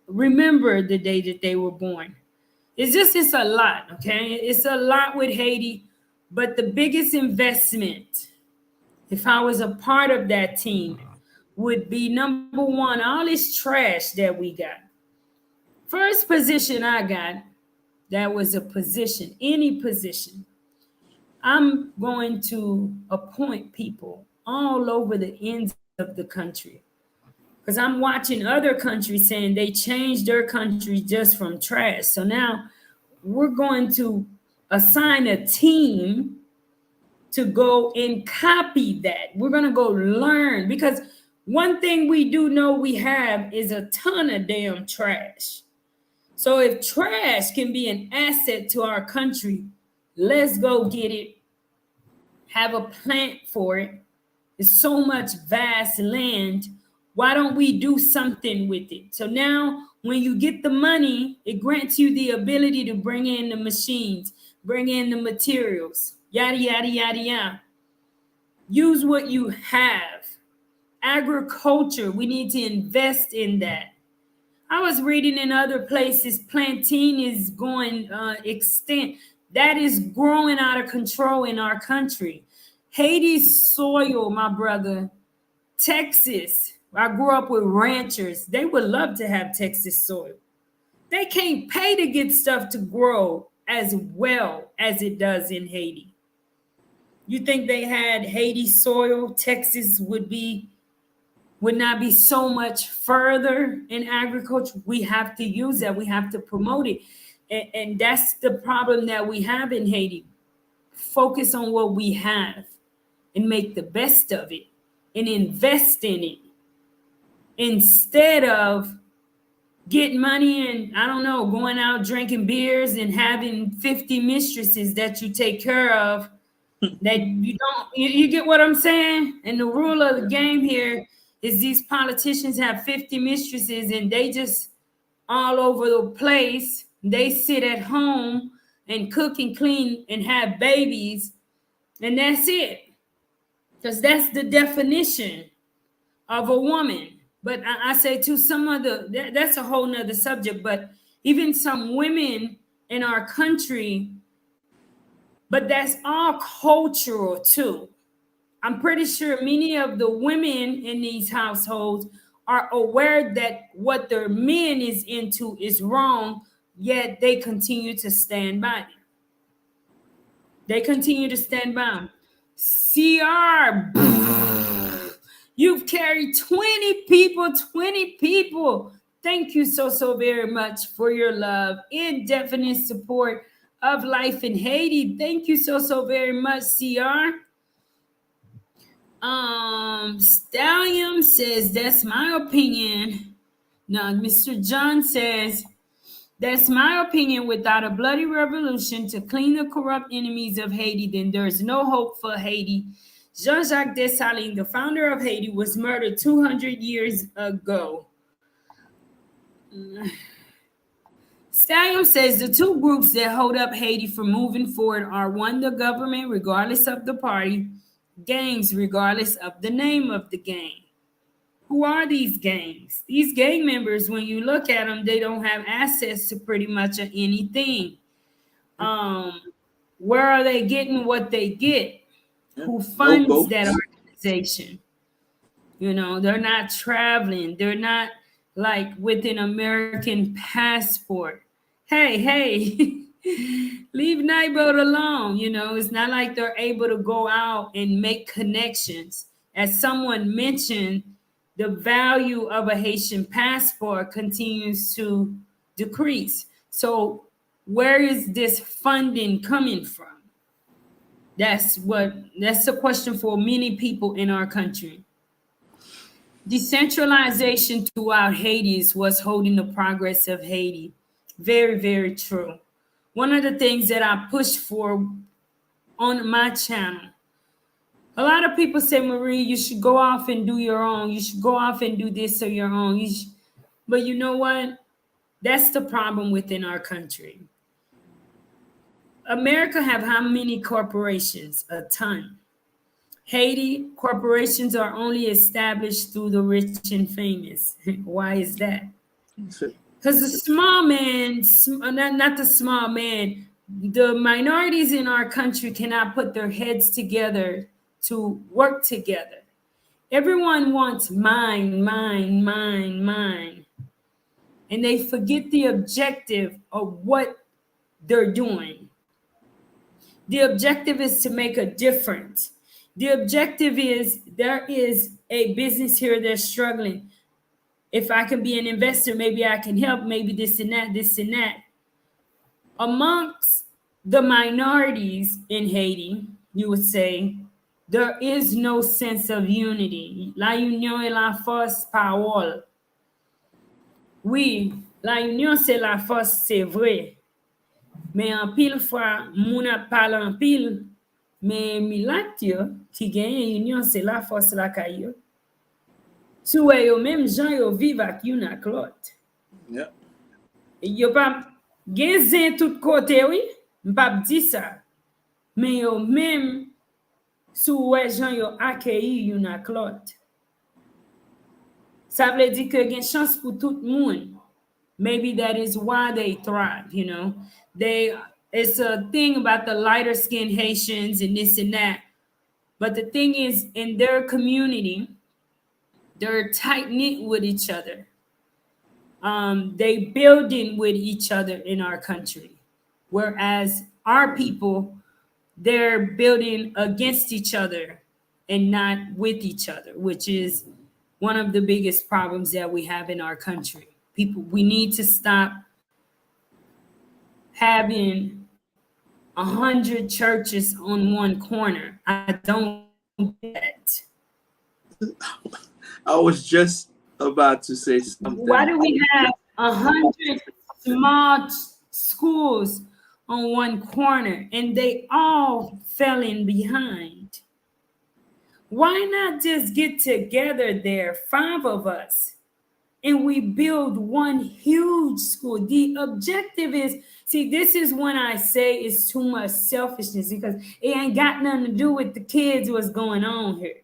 remember the day that they were born? It's a lot, okay? It's a lot with Haiti, but the biggest investment, if I was a part of that team, would be number one, all this trash that we got. First position I got, that was a position, any position. I'm going to appoint people all over the ends of the country, because I'm watching other countries saying they changed their country just from trash. So now we're going to assign a team to go and copy that. We're going to go learn, because One thing we do know we have is a ton of damn trash. So if trash can be an asset to our country, let's go get it. Have a plant for it. There's so much vast land. Why don't we do something with it? So now when you get the money, it grants you the ability to bring in the machines, bring in the materials, yada, yada, yada, yada. Use what you have. Agriculture, we need to invest in that. I was reading in other places, plantain is going extinct. That is growing out of control in our country. Haiti's soil, my brother. Texas, I grew up with ranchers. They would love to have Texas soil. They can't pay to get stuff to grow as well as it does in Haiti. You think they had Haiti soil, Texas would not be so much further in agriculture. We have to use that. We have to promote it. And that's the problem that we have in Haiti. Focus on what we have and make the best of it and invest in it instead of getting money and, I don't know, going out drinking beers and having 50 mistresses that you take care of that you don't, you get what I'm saying? And the rule of the game here is these politicians have 50 mistresses and they just all over the place. They sit at home and cook and clean and have babies, and that's it. Because that's the definition of a woman. But I say to some other, that's a whole nother subject, but even some women in our country, but that's all cultural too. I'm pretty sure many of the women in these households are aware that what their men is into is wrong, yet they continue to stand by them. They continue to stand by them. CR, you've carried 20 people. Thank you so very much for your love, indefinite support of life in Haiti. Thank you so very much, CR. Stallion says, that's my opinion. Now, Mr. John says, that's my opinion. Without a bloody revolution to clean the corrupt enemies of Haiti, then there is no hope for Haiti. Jean-Jacques Dessalines, the founder of Haiti, was murdered 200 years ago. Stallion says the two groups that hold up Haiti from moving forward are one, the government, regardless of the party, gangs, regardless of the name of the gang. Who are these gangs? These gang members, when you look at them, they don't have access to pretty much anything. Where are they getting what they get? Who funds that organization? You know, they're not traveling. They're not like with an American passport. Hey, leave Nightboat alone. You know, it's not like they're able to go out and make connections. As someone mentioned, the value of a Haitian passport continues to decrease. So where is this funding coming from? That's the question for many people in our country. Decentralization throughout Haiti is what's holding the progress of Haiti. Very, very true. One of the things that I push for on my channel, a lot of people say, Marie, you should go off and do your own. You should go off and do this on your own. But you know what? That's the problem within our country. America have how many corporations? A ton. Haiti, corporations are only established through the rich and famous. Why is that? Because the small man, not the small man, the minorities in our country cannot put their heads together to work together. Everyone wants mine. And they forget the objective of what they're doing. The objective is to make a difference. The objective is there is a business here that's struggling. If I can be an investor, maybe I can help, maybe this and that. Amongst the minorities in Haiti, you would say, there is no sense of unity. La union est la force, parole. Oui, la union c'est la force, c'est vrai. Mais en pile fois, moun ap parle en pile, mais milat yo, qui gagne union c'est la force la kayo. Sou yo même gens yo vive ak yon ak l'autre. Yeah. Yo pa gen zin tout côté, oui, m'pap di ça. Mais yo même sou gens yo accueilli yon ak l'autre. Ça veut dire que gen chance pour tout le monde. Maybe that is why they thrive, you know. It's a thing about the lighter skinned Haitians and this and that. But the thing is, in their community, they're tight knit with each other. They building with each other in our country. Whereas our people, they're building against each other and not with each other, which is one of the biggest problems that we have in our country. People, we need to stop having 100 churches on one corner. I don't get that. I was just about to say something. Why do we have 100 small schools on one corner and they all fell in behind? Why not just get together there, 5 of us, and we build one huge school? The objective is, see, this is when I say it's too much selfishness, because it ain't got nothing to do with the kids, what's going on here.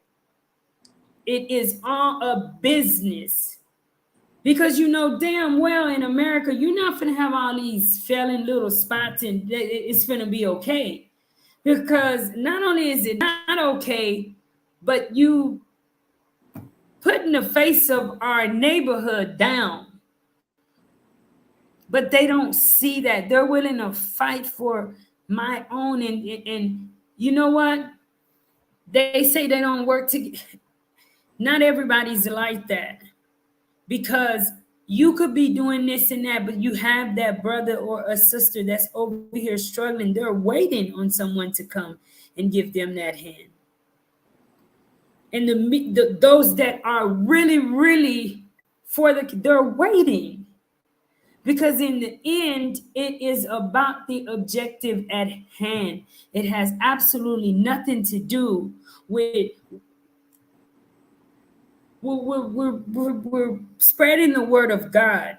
It is all a business. Because you know damn well in America, you're not finna have all these failing little spots and it's finna be okay. Because not only is it not okay, but you putting the face of our neighborhood down. But they don't see that. They're willing to fight for my own. And you know what? They say they don't work together. Not everybody's like that. Because you could be doing this and that, but you have that brother or a sister that's over here struggling. They're waiting on someone to come and give them that hand. And those that are really, really they're waiting. Because in the end, it is about the objective at hand. It has absolutely nothing to do with we're spreading the word of God,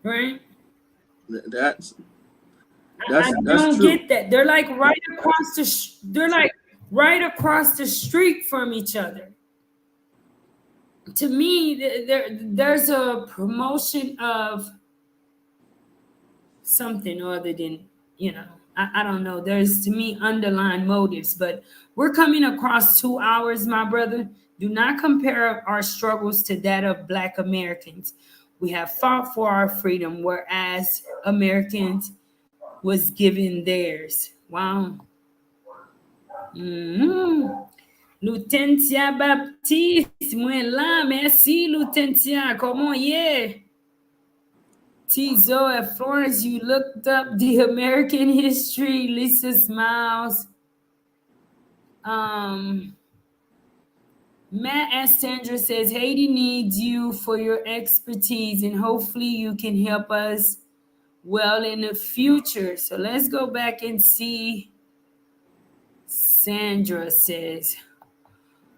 right? That's I don't true. get that. They're like right across the street from each other. To me, there's a promotion of something other than, you know, I don't know. There's, to me, underlying motives, but we're coming across 2 hours, my brother. Do not compare our struggles to that of Black Americans. We have fought for our freedom, whereas Americans was given theirs. Wow. Lutentia Baptiste, mwen la, merci Lutentia. Comment yeah? Tizo at Florence, you looked up the American history. Lisa smiles. Matt S. Sandra says, Haiti needs you for your expertise, and hopefully you can help us well in the future. So let's go back and see. Sandra says,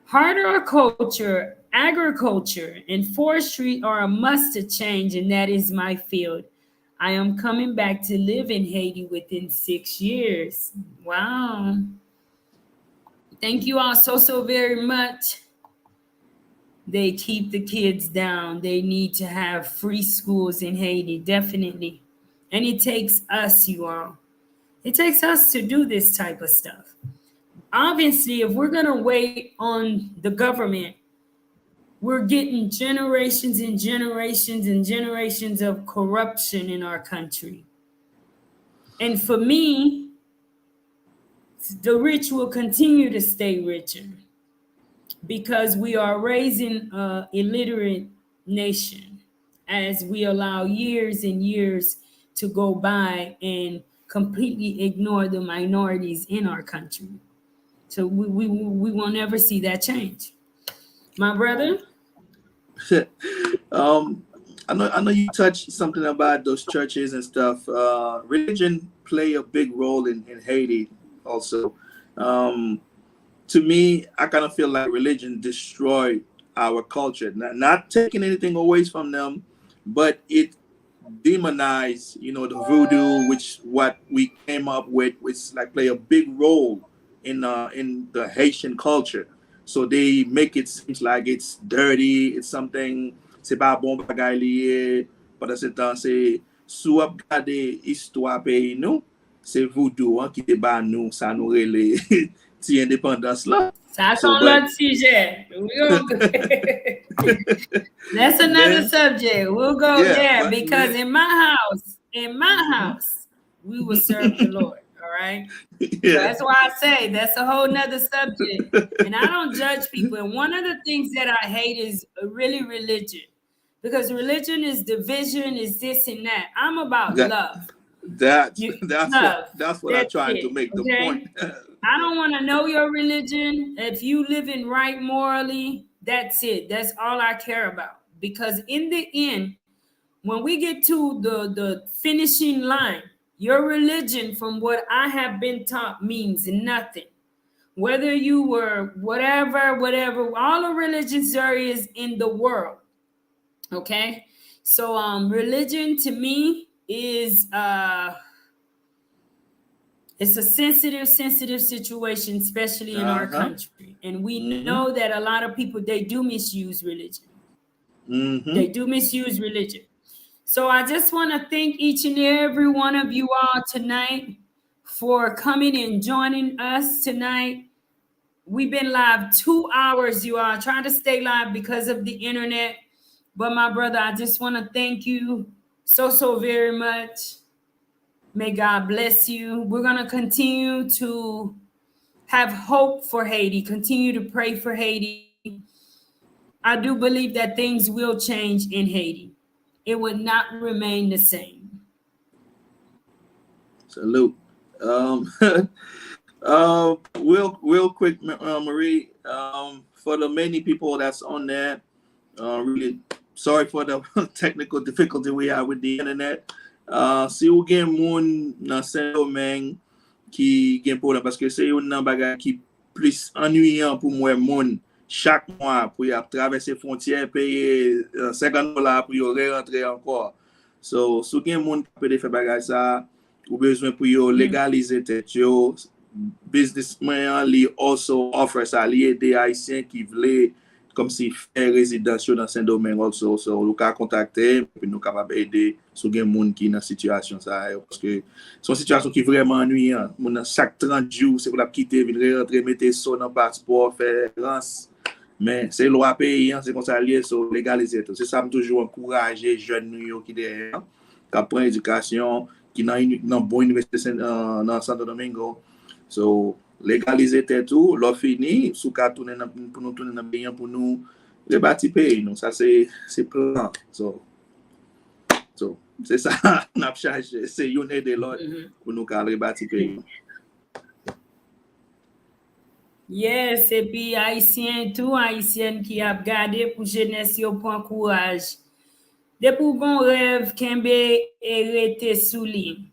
horticulture, agriculture, and forestry are a must to change, and that is my field. I am coming back to live in Haiti within 6 years. Wow. Thank you all so very much. They keep the kids down. They need to have free schools in Haiti, definitely. And it takes us, you all. It takes us to do this type of stuff. Obviously, if we're going to wait on the government, we're getting generations and generations and generations of corruption in our country. And for me, the rich will continue to stay richer because we are raising an illiterate nation as we allow years and years to go by and completely ignore the minorities in our country. So we will never see that change. My brother? I know you touched something about those churches and stuff. Religion play a big role in Haiti also. To me, I kind of feel like religion destroyed our culture. Not taking anything away from them, but it demonized, the voodoo, which what we came up with, which like play a big role in the Haitian culture. So they make it seems like it's dirty, it's something, c'est pas bon bagay liye. Pendant ce temps, c'est sou ap gade histoire pays nous, c'est voodoo qui te ba nous, ça nous relè ti indépendance là. Ça So, son l'autre sujet. That's another subject. We'll go there because in my house, we will serve the Lord. All right. Yeah. So that's why I say that's a whole nother subject. And I don't judge people. And one of the things that I hate is really religion. Because religion is division, is this and that. I'm about love. That's what I'm trying to make the point. I don't want to know your religion. If you living right morally, that's it. That's all I care about. Because in the end, when we get to the finishing line, your religion, from what I have been taught, means nothing. Whether you were whatever, all the religions there is in the world. Okay? So religion to me is it's a sensitive situation, especially in our country. And we know that a lot of people, they do misuse religion. They do misuse religion. So I just want to thank each and every one of you all tonight for coming and joining us tonight. We've been live 2 hours, you all. Trying to stay live because of the internet. But my brother, I just want to thank you so very much. May God bless you. We're going to continue to have hope for Haiti, continue to pray for Haiti. I do believe that things will change in Haiti. It would not remain the same. Salute. Real quick, Marie, for the many people that's on there, really sorry for the technical difficulty we have with the internet. Si ou gen moun nan Saint-Domingue qui gen problème parce que c'est yon nan bagay qui plus ennuyant pour moi moun chaque mois pour y traverser frontière payer $50 pour y rentrer encore. So si gen moun qui peut faire bagay ça ou besoin pour yo légaliser tête yo, businessman li also offer ça li aider haïtien qui veulent comme si faire résidence dans Saint-Domingue also. So nous ka contacter puis nous capable aider sou gen moun qui dans situation ça parce que son situation qui vraiment ennuyant. Moun chaque 30 jours c'est pour la quitter venir rentrer mettre son dans passeport faire rance. Mais c'est loi pays c'est comme ça lié so légaliser tout. C'est ça me toujours encourager jeunes nous qui derrière qui prend éducation qui dans bonne université dans Santo Domingo. So légaliser tout, l'on fini, sous cas tourner pour nous tourner dans pays pour nous rebâtir pays. Donc ça c'est plan. So c'est ça n'a chargé, c'est une de l'autre pour nous rebâtir pays. Yes, et puis haïtien tout, haïtienne qui a gardé pour jeunesse yo prend courage. De pour gon rêve kembe et rete sous li.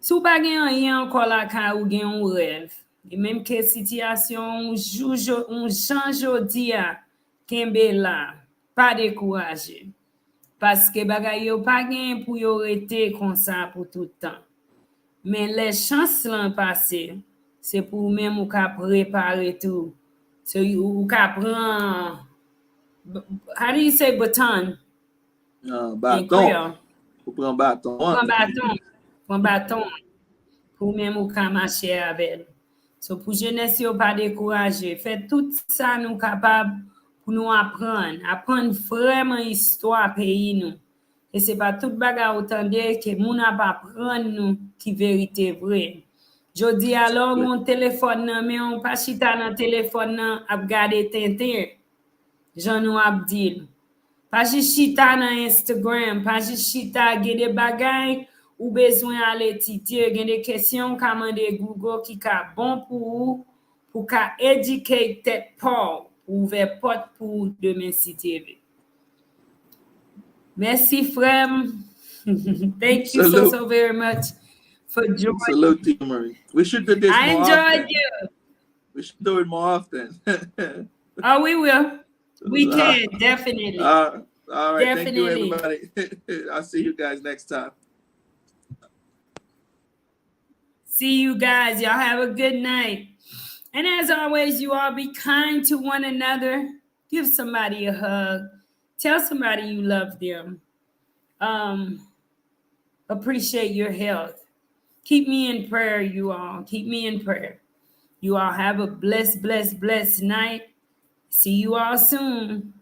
Sou pa gen rien encore la ka ou gen un rêve. Et même que situation on change jodi a kembe la, pas décourager. Parce que bagay yo pa gen pour yo rete comme ça pour tout temps. Mais les chances l'an passé, c'est pour même ou ka préparer tout. So ou ka prend, how do you say baton? Bâton. Ou prend bâton. Prend bâton. Pour même ou ka marcher avec. So pour jeunesse yo pas décourager, fait tout ça nous capable pour nous apprendre vraiment histoire pays nous. Et c'est pas tout bagarre autant que moun a pas apprendre nous qui vérité vrai. Jodi alors mon téléphone nan mais on pas chita dans téléphone nan a regarder Tintin. Jean nous a dit. Pas chita dans Instagram, pas chita gade des bagaille ou besoin aller étudier, gen des questions commander Google qui ka bon pour pour qu'à éduquer tête Paul, pour ouvrir porte pour demain si TV. Merci, frère. Thank you so very much for joining. Salute to you, Marie. We should do this I more enjoyed often. you. We should do it more often. Oh, we will. We can, definitely. All right. Definitely. Thank you, everybody. I'll see you guys next time. See you guys. Y'all have a good night. And as always, you all be kind to one another. Give somebody a hug. Tell somebody you love them. Appreciate your health. Keep me in prayer, you all. Keep me in prayer. You all have a blessed night. See you all soon.